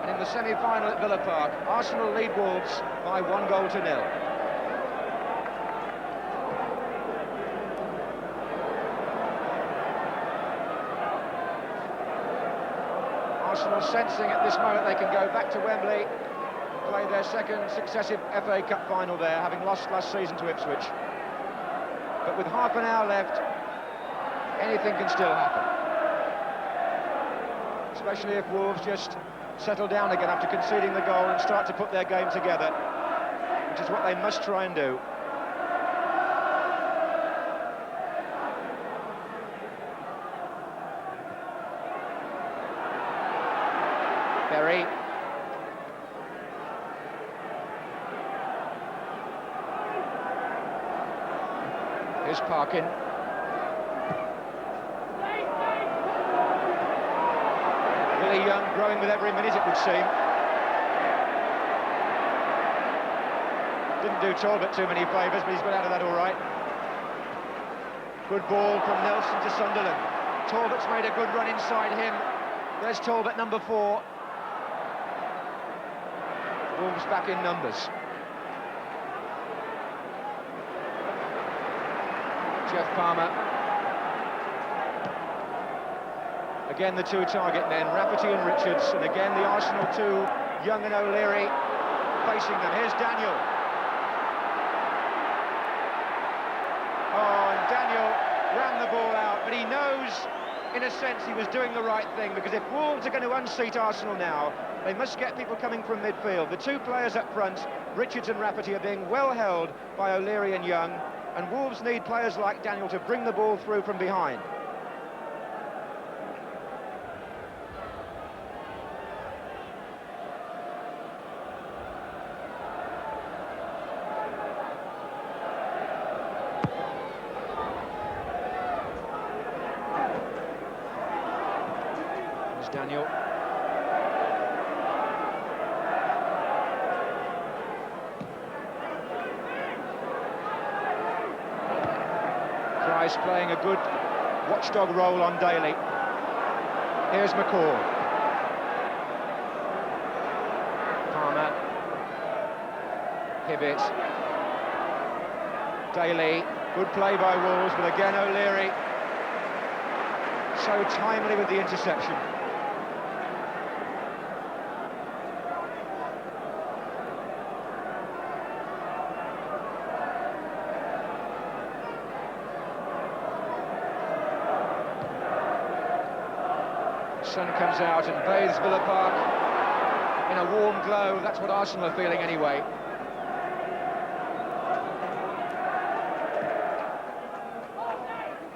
and in the semi-final at Villa Park, Arsenal lead Wolves by 1-0. Arsenal sensing at this moment they can go back to Wembley, play their second successive FA Cup final there, having lost last season to Ipswich. But with half an hour left, anything can still happen. Especially if Wolves just settle down again after conceding the goal and start to put their game together, which is what they must try and do. Berry. Here's Parkin. Willie Young growing with every minute, it would seem. Didn't do Talbot too many favours, but he's got out of that all right. Good ball from Nelson to Sunderland. Talbot's made a good run inside him. There's Talbot, number 4. Wolves back in numbers. Jeff Palmer. Again the two target men, Rafferty and Richards, and again the Arsenal 2, Young and O'Leary facing them. Here's Daniel. Oh, and Daniel ran the ball out, but he knows in a sense, he was doing the right thing, because if Wolves are going to unseat Arsenal now, they must get people coming from midfield. The two players up front, Richards and Rafferty, are being well held by O'Leary and Young, and Wolves need players like Daniel to bring the ball through from behind. Daniel. Price playing a good watchdog role on Daley. Here's McAlle. Palmer. Hibbitt. Daley. Good play by Wolves, but again O'Leary so timely with the interception. Sun comes out and bathes Villa Park in a warm glow. That's what Arsenal are feeling anyway.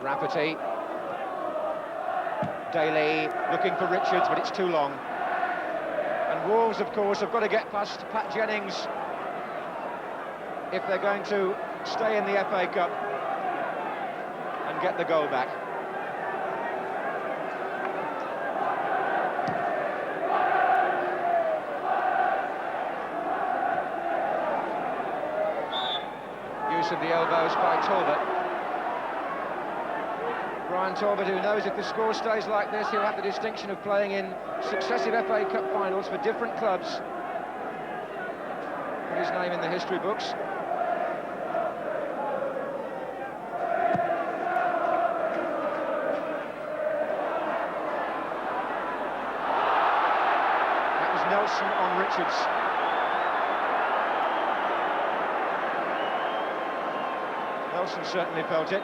Rafferty. Daley looking for Richards, but it's too long. And Wolves, of course, have got to get past Pat Jennings if they're going to stay in the FA Cup and get the goal back. Use of the elbows by Talbot. Talbot, who knows if the score stays like this, he'll have the distinction of playing in successive FA Cup finals for different clubs. Put his name in the history books. That was Nelson on Richards. Nelson certainly felt it.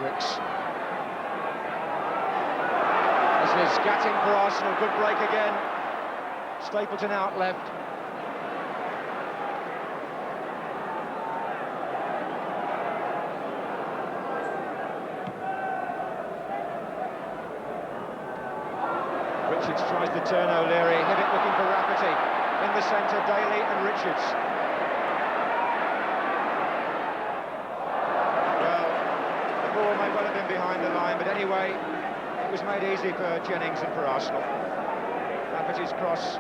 Ricks. This is Gatting for Arsenal, good break again. Stapleton out left. Richards tries to turn O'Leary, Hibbitt looking for Rafferty. In the centre, Daley and Richards. May well have been behind the line, but anyway, it was made easy for Jennings and for Arsenal. Rafferty's cross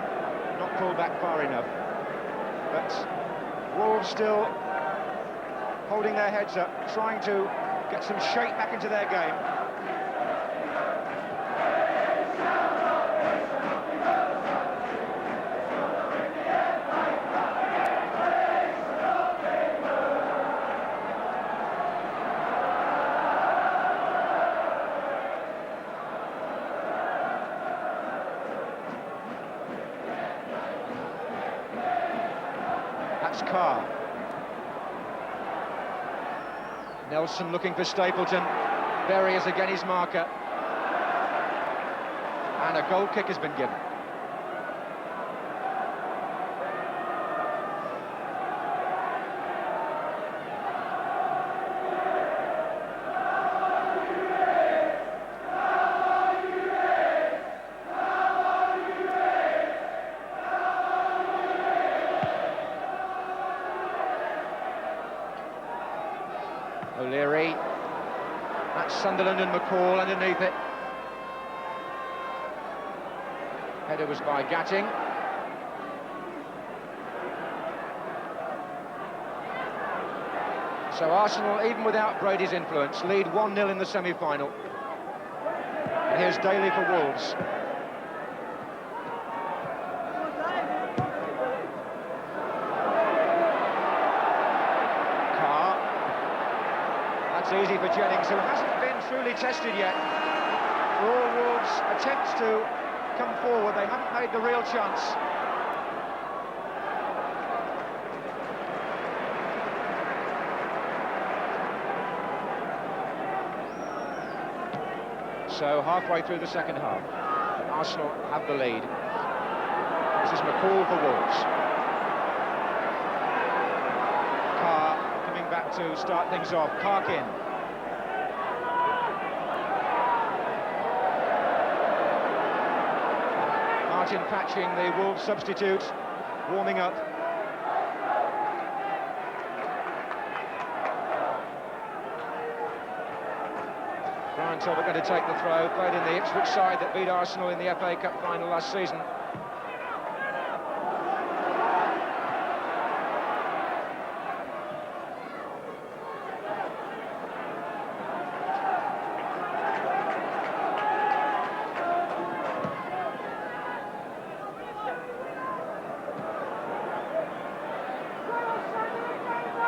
not pulled back far enough, but Wolves still holding their heads up, trying to get some shape back into their game. Carr. Nelson looking for Stapleton. Berry is again his marker. And a goal kick has been given. O'Leary, that's Sunderland and McAlle underneath it. Header was by Gatting. So Arsenal, even without Brady's influence, lead 1-0 in the semi-final. And here's Daley for Wolves. easy for Jennings, who hasn't been truly tested yet. For all Wolves' attempts to come forward, they haven't made the real chance. So halfway through the second half, Arsenal have the lead. This is McAlle for Wolves. Carr coming back to start things off. Parkin. Martin patching the Wolves substitute, warming up. Talbot going to take the throw, played in the Ipswich side that beat Arsenal in the FA Cup final last season.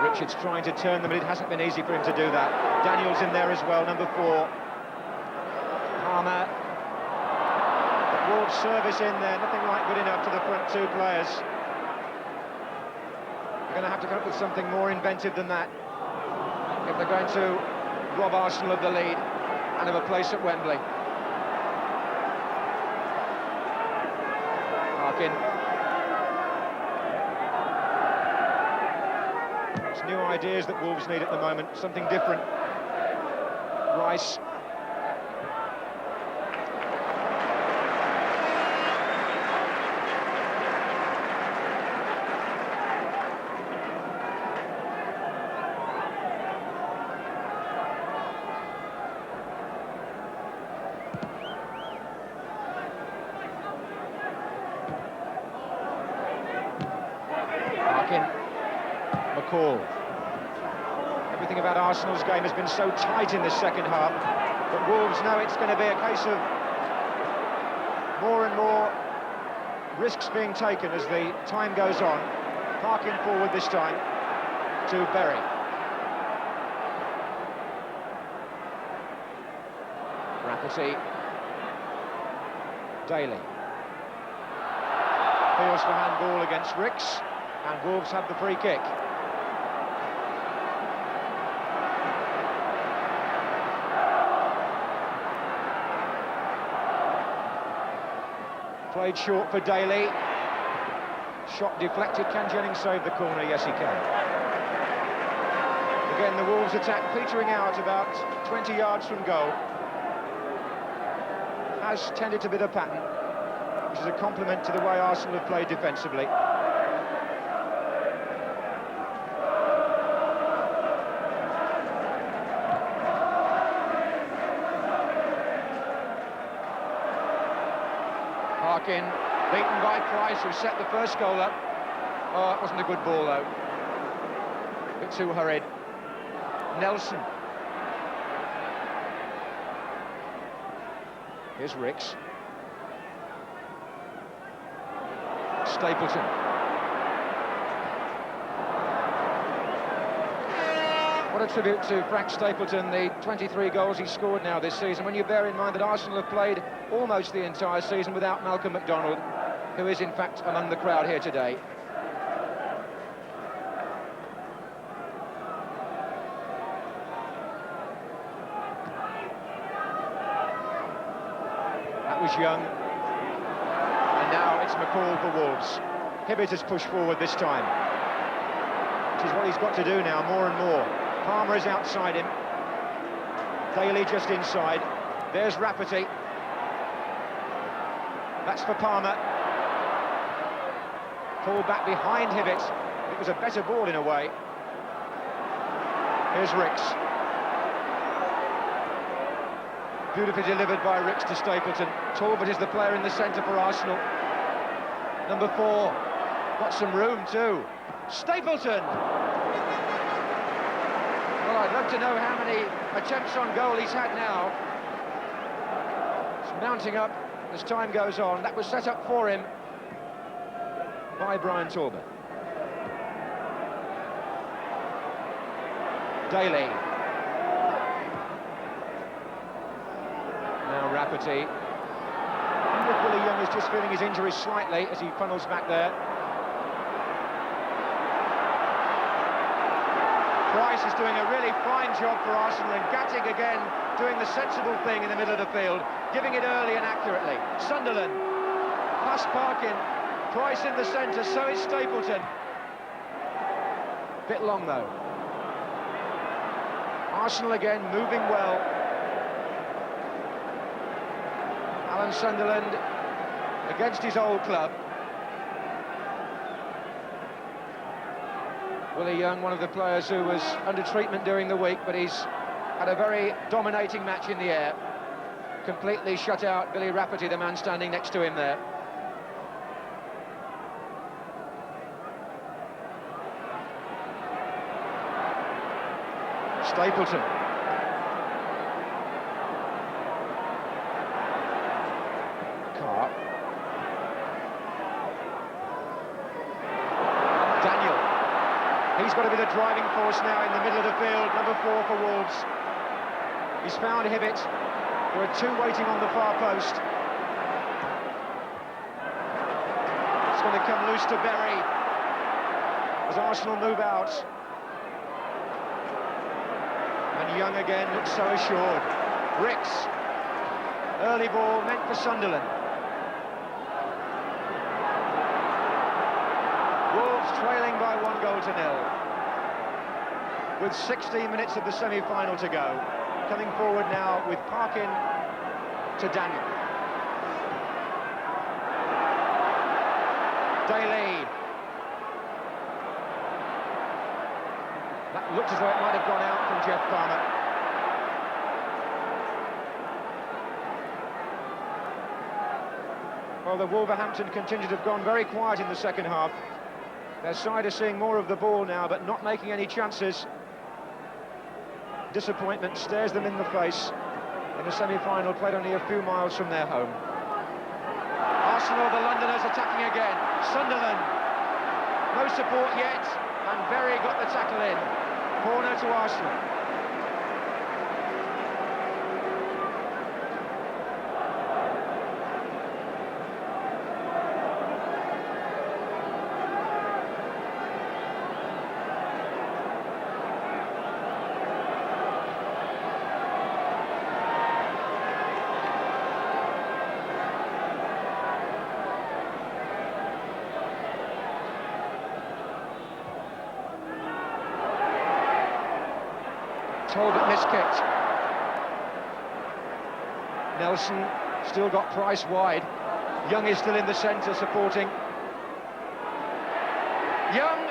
Richards trying to turn them, but it hasn't been easy for him to do that. Daniels in there as well, number 4. Palmer. The Wolves service in there, nothing like good enough to the front two players. They're going to have to come up with something more inventive than that if they're going to rob Arsenal of the lead and of a place at Wembley. Parkin. It's new ideas that Wolves need at the moment, something different. Rice. McAlle. Everything about Arsenal's game has been so tight in this second half, but Wolves know it's going to be a case of more and more risks being taken as the time goes on. Parkin forward this time to Berry. Rafferty. Daley. Feels for handball against Ricks, and Wolves have the free kick. Played short for Daley. Shot deflected. Can Jennings save the corner? Yes, he can. Again, the Wolves attack petering out about 20 yards from goal. Has tended to be the pattern, which is a compliment to the way Arsenal have played defensively. Parkin, beaten by Price, who set the first goal up. Oh, it wasn't a good ball, though. A bit too hurried. Nelson. Here's Ricks. Stapleton. What a tribute to Frank Stapleton, the 23 goals he's scored now this season, when you bear in mind that Arsenal have played almost the entire season without Malcolm McDonald, who is in fact among the crowd here today. That was Young, and now it's McAlle for Wolves. Hibbitt has pushed forward this time, which is what he's got to do now, more and more. Palmer is outside him. Daley just inside. There's Rafferty. That's for Palmer. Pulled back behind Hibbitt. It was a better ball in a way. Here's Ricks. Beautifully delivered by Ricks to Stapleton. Talbot is the player in the centre for Arsenal. Number 4. Got some room too. Stapleton! Well, I'd love to know how many attempts on goal he's had now. It's mounting up as time goes on. That was set up for him by Brian Talbot. Daley. Rafferty. I wonder if Willie Young is just feeling his injuries slightly as he funnels back there. Price is doing a really fine job for Arsenal, and Gatting again doing the sensible thing in the middle of the field, giving it early and accurately. Sunderland, past Parkin, Price in the centre, so is Stapleton. Bit long though. Arsenal again moving well. Alan Sunderland against his old club. Willie Young, one of the players who was under treatment during the week, but he's had a very dominating match in the air. Completely shut out Billy Rafferty, the man standing next to him there. Stapleton. Carr. He's got to be the driving force now in the middle of the field, number 4 for Wolves. He's found Hibbitt. There are 2 waiting on the far post. It's going to come loose to Berry as Arsenal move out. And Young again looks so assured. Ricks. Early ball meant for Sunderland. Wolves trailing by 1-0 with 16 minutes of the semi-final to go. Coming forward now with Parkin to Daniel. Daley. That looked as though it might have gone out from Jeff Palmer. Well, the Wolverhampton contingent have gone very quiet in the second half. Their side are seeing more of the ball now, but not making any chances. Disappointment stares them in the face in a semi-final played only a few miles from their home. Arsenal, the Londoners, attacking again. Sunderland, no support yet, and Berry got the tackle in. Corner to Arsenal. Talbot miskicked. Nelson still got Price wide. Young is still in the centre supporting. Young!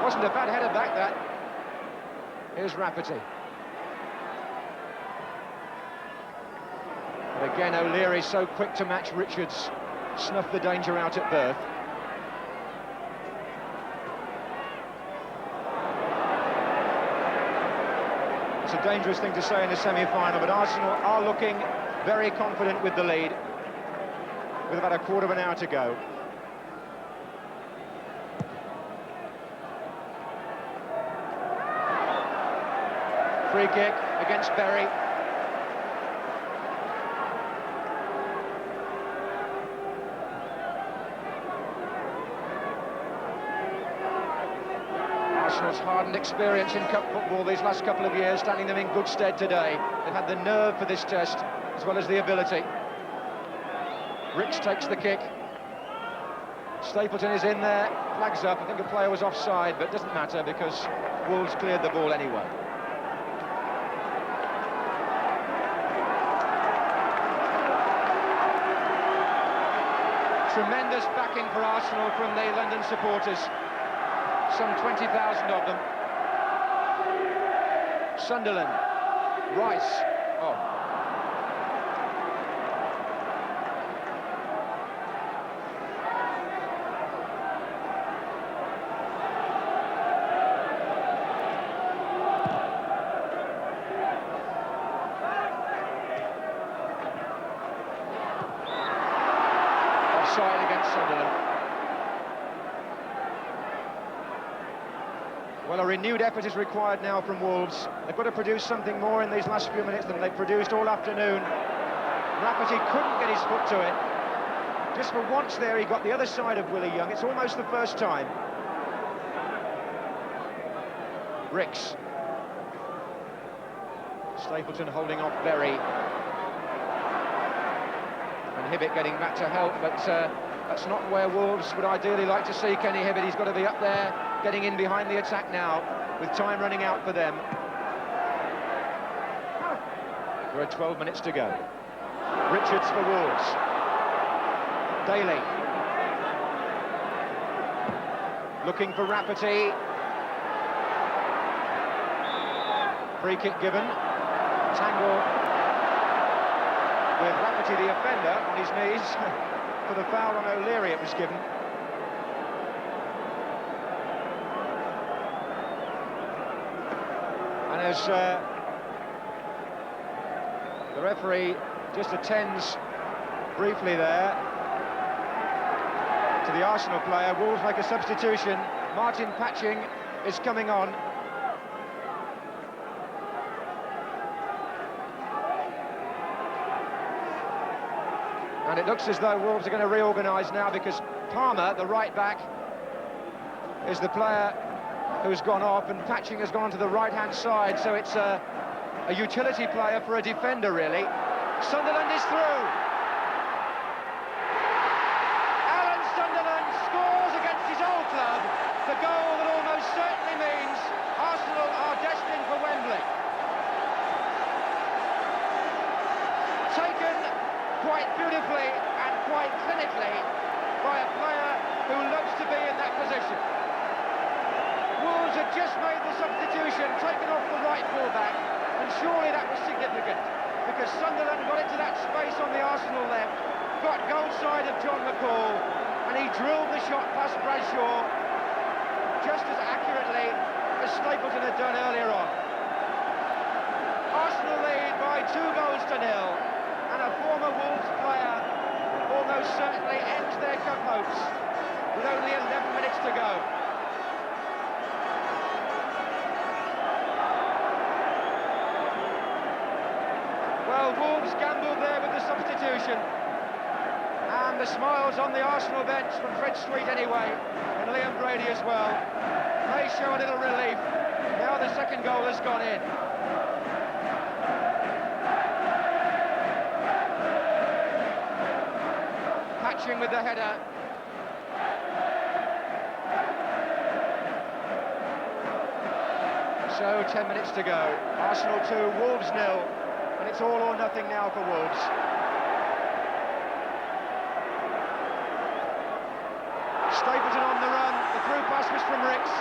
Wasn't a bad header back, that. Here's Rafferty. But again, O'Leary so quick to match Richards. Snuffed the danger out at birth. It's a dangerous thing to say in the semi-final, but Arsenal are looking very confident with the lead, with about a quarter of an hour to go. Free kick against Berry. Arsenal's hardened experience in cup football these last couple of years, standing them in good stead today. They've had the nerve for this test, as well as the ability. Ricks takes the kick. Stapleton is in there, flags up. I think a player was offside, but it doesn't matter because Wolves cleared the ball anyway. Tremendous backing for Arsenal from the London supporters. Some 20,000 of them. Sunderland. Rice. Oh. Offside against Sunderland. Well, a renewed effort is required now from Wolves. They've got to produce something more in these last few minutes than they've produced all afternoon. Rafferty couldn't get his foot to it. Just for once there, he got the other side of Willie Young. It's almost the first time. Ricks. Stapleton holding off Berry. And Hibbitt getting back to help, but that's not where Wolves would ideally like to see Kenny Hibbitt. He's got to be up there, getting in behind the attack now, with time running out for them. There are 12 minutes to go. Richards for Wolves. Daley. Looking for Rafferty. Free kick given. Tangle with Rafferty, the offender, on his knees for the foul on O'Leary it was given. And as the referee just attends briefly there to the Arsenal player, Wolves make a substitution. Martin Patching is coming on. And it looks as though Wolves are going to reorganise now, because Palmer, the right back, is the player who's gone off, and Patching has gone to the right-hand side, so it's a utility player for a defender, really. Sunderland is through. Alan Sunderland scores against his old club, the goal that almost certainly means Arsenal are destined for Wembley. Taken quite beautifully and quite clinically by a player who loves to be in that position. Wolves had just made the substitution, taken off the right fullback, and surely that was significant, because Sunderland got into that space on the Arsenal left, got goal side of John McAlle, and he drilled the shot past Bradshaw just as accurately as Stapleton had done earlier on. Arsenal lead by 2-0, and a former Wolves player almost certainly ends their cup hopes with only 11 minutes to go. Well, Wolves gambled there with the substitution, and the smiles on the Arsenal bench, from Fred Street anyway, and Liam Brady as well, may show a little relief now the second goal has gone in. Patching with the header. So 10 minutes to go. Arsenal 2, Wolves 0, and it's all or nothing now for Wolves. Stapleton on the run. The through pass was from Ricks.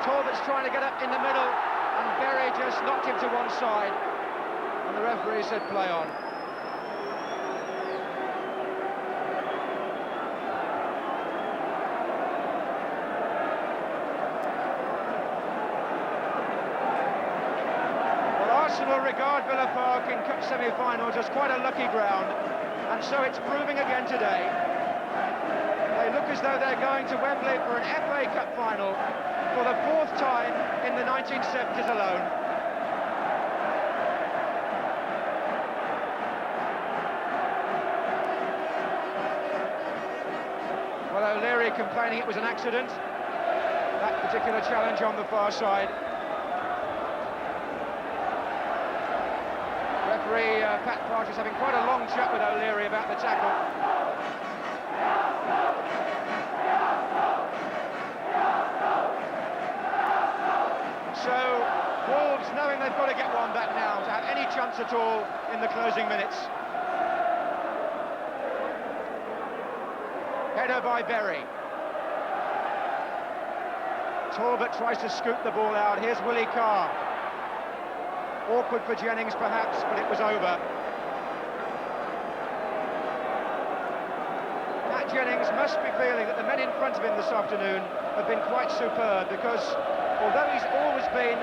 Talbot's trying to get up in the middle, and Berry just knocked him to one side, and the referee said play on. Arsenal regard Villa Park in cup semi-finals as quite a lucky ground, and so it's proving again today. They look as though they're going to Wembley for an FA Cup final for the 4th time in the 1970s alone. Well, O'Leary complaining it was an accident, that particular challenge on the far side. Referee Pat Partridge having quite a long chat with O'Leary about the tackle. So Wolves knowing they've got to get one back now to have any chance at all in the closing minutes. Header by Berry. Talbot tries to scoop the ball out. Here's Willie Carr. Awkward for Jennings perhaps, but it was over. Matt Jennings must be feeling that the men in front of him this afternoon have been quite superb, because although he's always been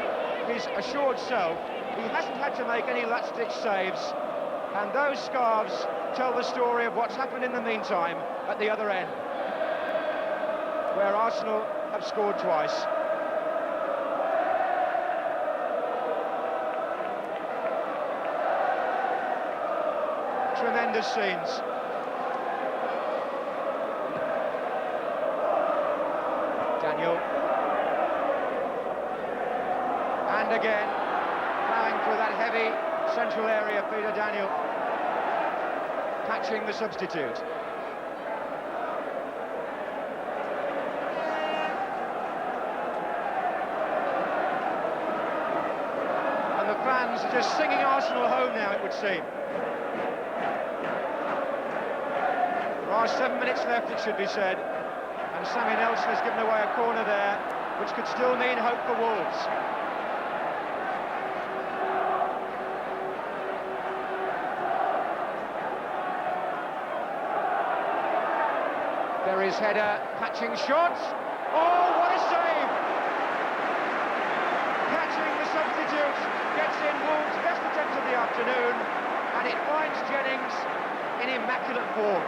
his assured self, he hasn't had to make any last-ditch saves, and those scarves tell the story of what's happened in the meantime at the other end, where Arsenal have scored twice. Tremendous scenes. Daniel. And again, plowing through that heavy central area, Peter Daniel. Patching the substitute. And the fans are just singing Arsenal home now, it would seem. There are 7 minutes left, it should be said. And Sammy Nelson has given away a corner there, which could still mean hope for Wolves. Berry's header, patching shots. Oh, what a save! Catching the substitute, gets in Wolves' best attempt of the afternoon, and it finds Jennings in immaculate form.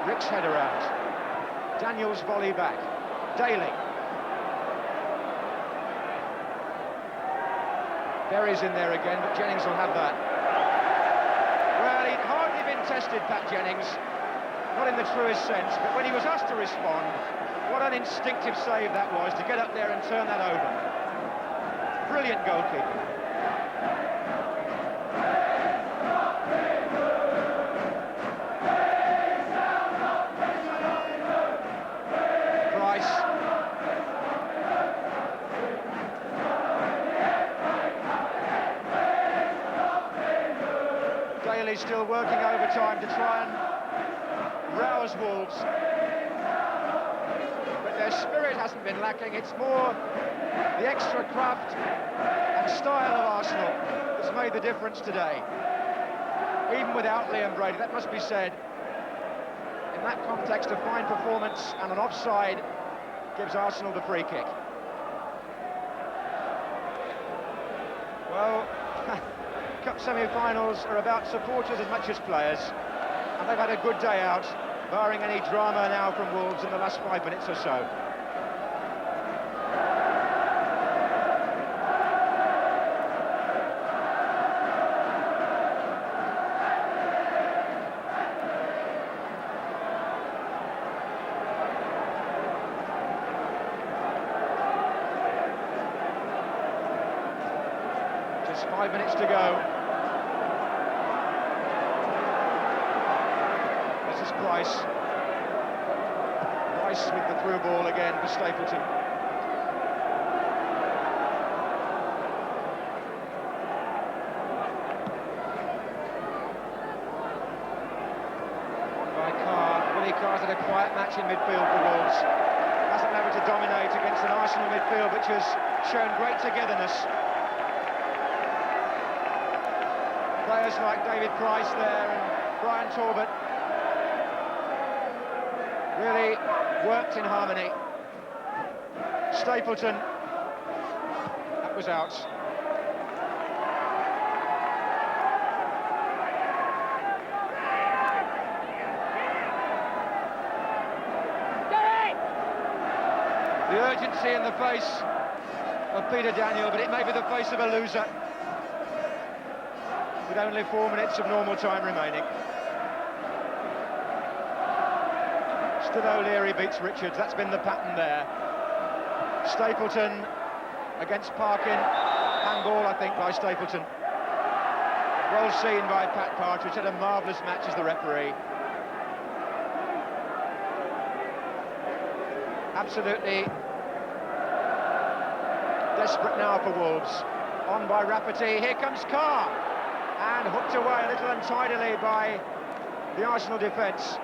Rick's header out. Daniel's volley back. Daley. Berry's in there again, but Jennings will have that. Well, he'd hardly been tested, Pat Jennings, not in the truest sense, but when he was asked to respond, what an instinctive save that was, to get up there and turn that over. Brilliant goalkeeper. Daley still working overtime to try and rouse Wolves. But their spirit hasn't been lacking. It's more the extra craft and style of Arsenal that's made the difference today. Even without Liam Brady, that must be said. In that context, a fine performance and an offside gives Arsenal the free kick. Well, Cup semi-finals are about supporters as much as players, and they've had a good day out, barring any drama now from Wolves in the last 5 minutes or so. Just 5 minutes to go. This is Price. Price with the through ball again for Stapleton. On by Carr. Willie Carr's had a quiet match in midfield for Wolves. Hasn't been able to dominate against an Arsenal midfield which has shown great togetherness. Players like David Price there and Brian Talbot really worked in harmony. Stapleton, that was out. The urgency in the face of Peter Daniel, but it may be the face of a loser. With only 4 minutes of normal time remaining. Still O'Leary beats Richards, that's been the pattern there. Stapleton against Parkin, handball I think by Stapleton. Well seen by Pat Partridge, had a marvellous match as the referee. Absolutely desperate now for Wolves. On by Rafferty, here comes Carr. And hooked away a little untidily by the Arsenal defence.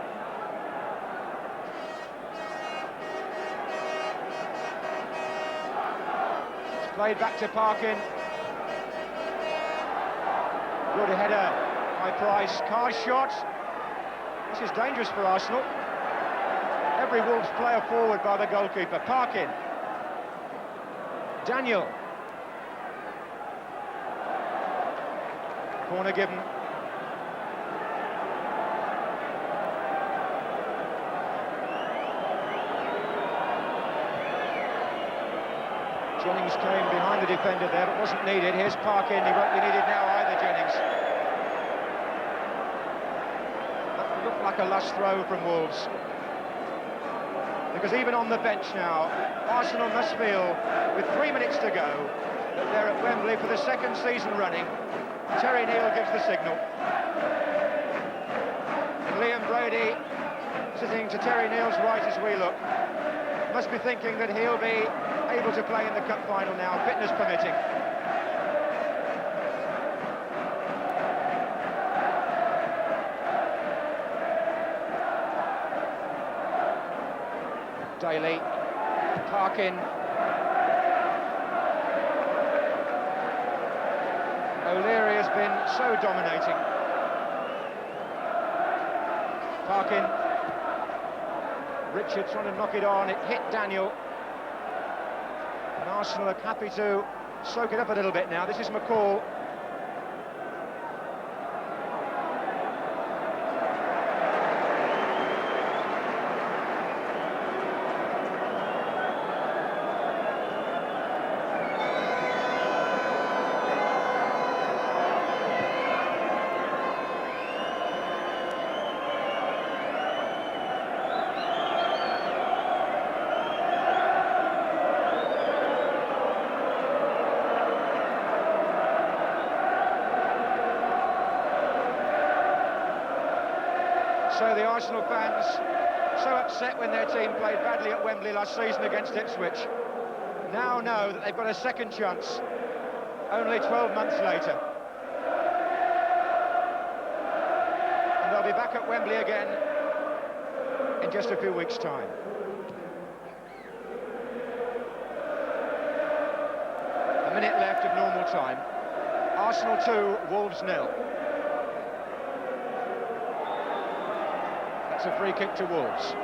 It's played back to Parkin. Good header by Price. Carr's shot. This is dangerous for Arsenal. Every Wolves player forward by the goalkeeper. Parkin. Daniel. Corner given. Jennings came behind the defender there, but wasn't needed. Here's Parkin, he won't be needed now either, Jennings. That looked like a lush throw from Wolves. Because even on the bench now, Arsenal must feel, with 3 minutes to go, that they're at Wembley for the second season running. Terry Neal gives the signal. And Liam Brady, sitting to Terry Neal's right as we look, must be thinking that he'll be able to play in the cup final now, fitness permitting. Daley, Parkin, O'Leary has been so dominating. Parkin, Richard trying to knock it on, it hit Daniel. And Arsenal are happy to soak it up a little bit now. This is McAlle. So the Arsenal fans, so upset when their team played badly at Wembley last season against Ipswich, now know that they've got a second chance, only 12 months later. And they'll be back at Wembley again in just a few weeks' time. A minute left of normal time. Arsenal 2, Wolves 0. That's a free kick to Wolves.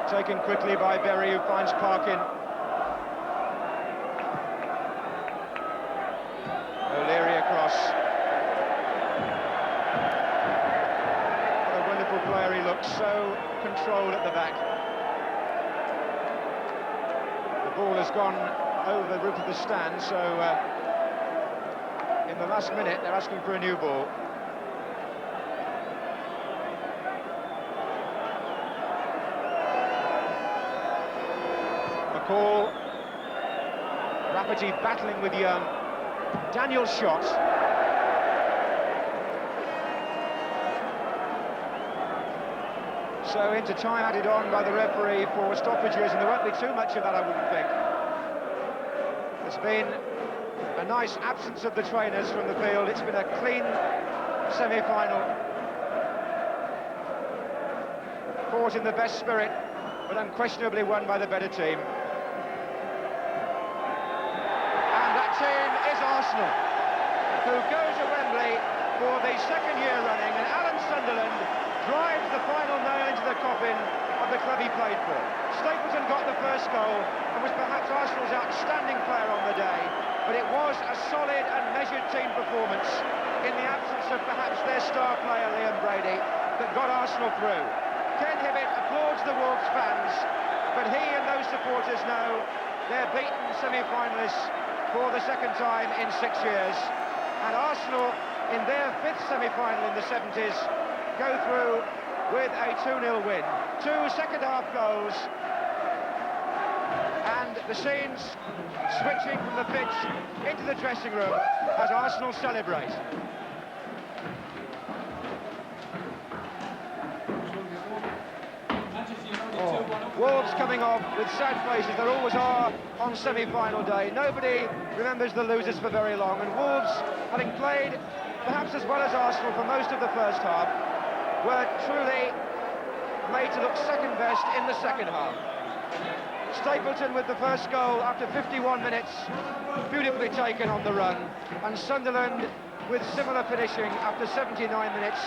Taken quickly by Berry, who finds Parkin. O'Leary across. What a wonderful player he looks, so controlled at the back. The ball has gone over the roof of the stand, so in the last minute they're asking for a new ball. McAlle, Rafferty battling with Young. Daniel's shot. So into time added on by the referee for stoppages, and there won't be too much of that, I wouldn't think. There's been a nice absence of the trainers from the field. It's been a clean semi-final. Fought in the best spirit, but unquestionably won by the better team. And that team is Arsenal, who go to Wembley for the second year running, and Alan Sunderland drives the final nail into the coffin of the club he played for. Stapleton got the first goal and was perhaps Arsenal's outstanding player on the day, but it was a solid and measured team performance in the absence of perhaps their star player Liam Brady that got Arsenal through. Ken Hibbitt applauds the Wolves fans, but he and those supporters know they're beaten semi-finalists for the second time in 6 years, and Arsenal in their fifth semi-final in the 70s go through with a 2-0 win. 2 second-half goals, and the scenes switching from the pitch into the dressing room as Arsenal celebrate. Wolves coming off with sad faces, there always are on semi-final day. Nobody remembers the losers for very long, and Wolves, having played perhaps as well as Arsenal for most of the first half, were truly made to look second best in the second half. Stapleton with the first goal after 51 minutes, beautifully taken on the run, and Sunderland with similar finishing after 79 minutes.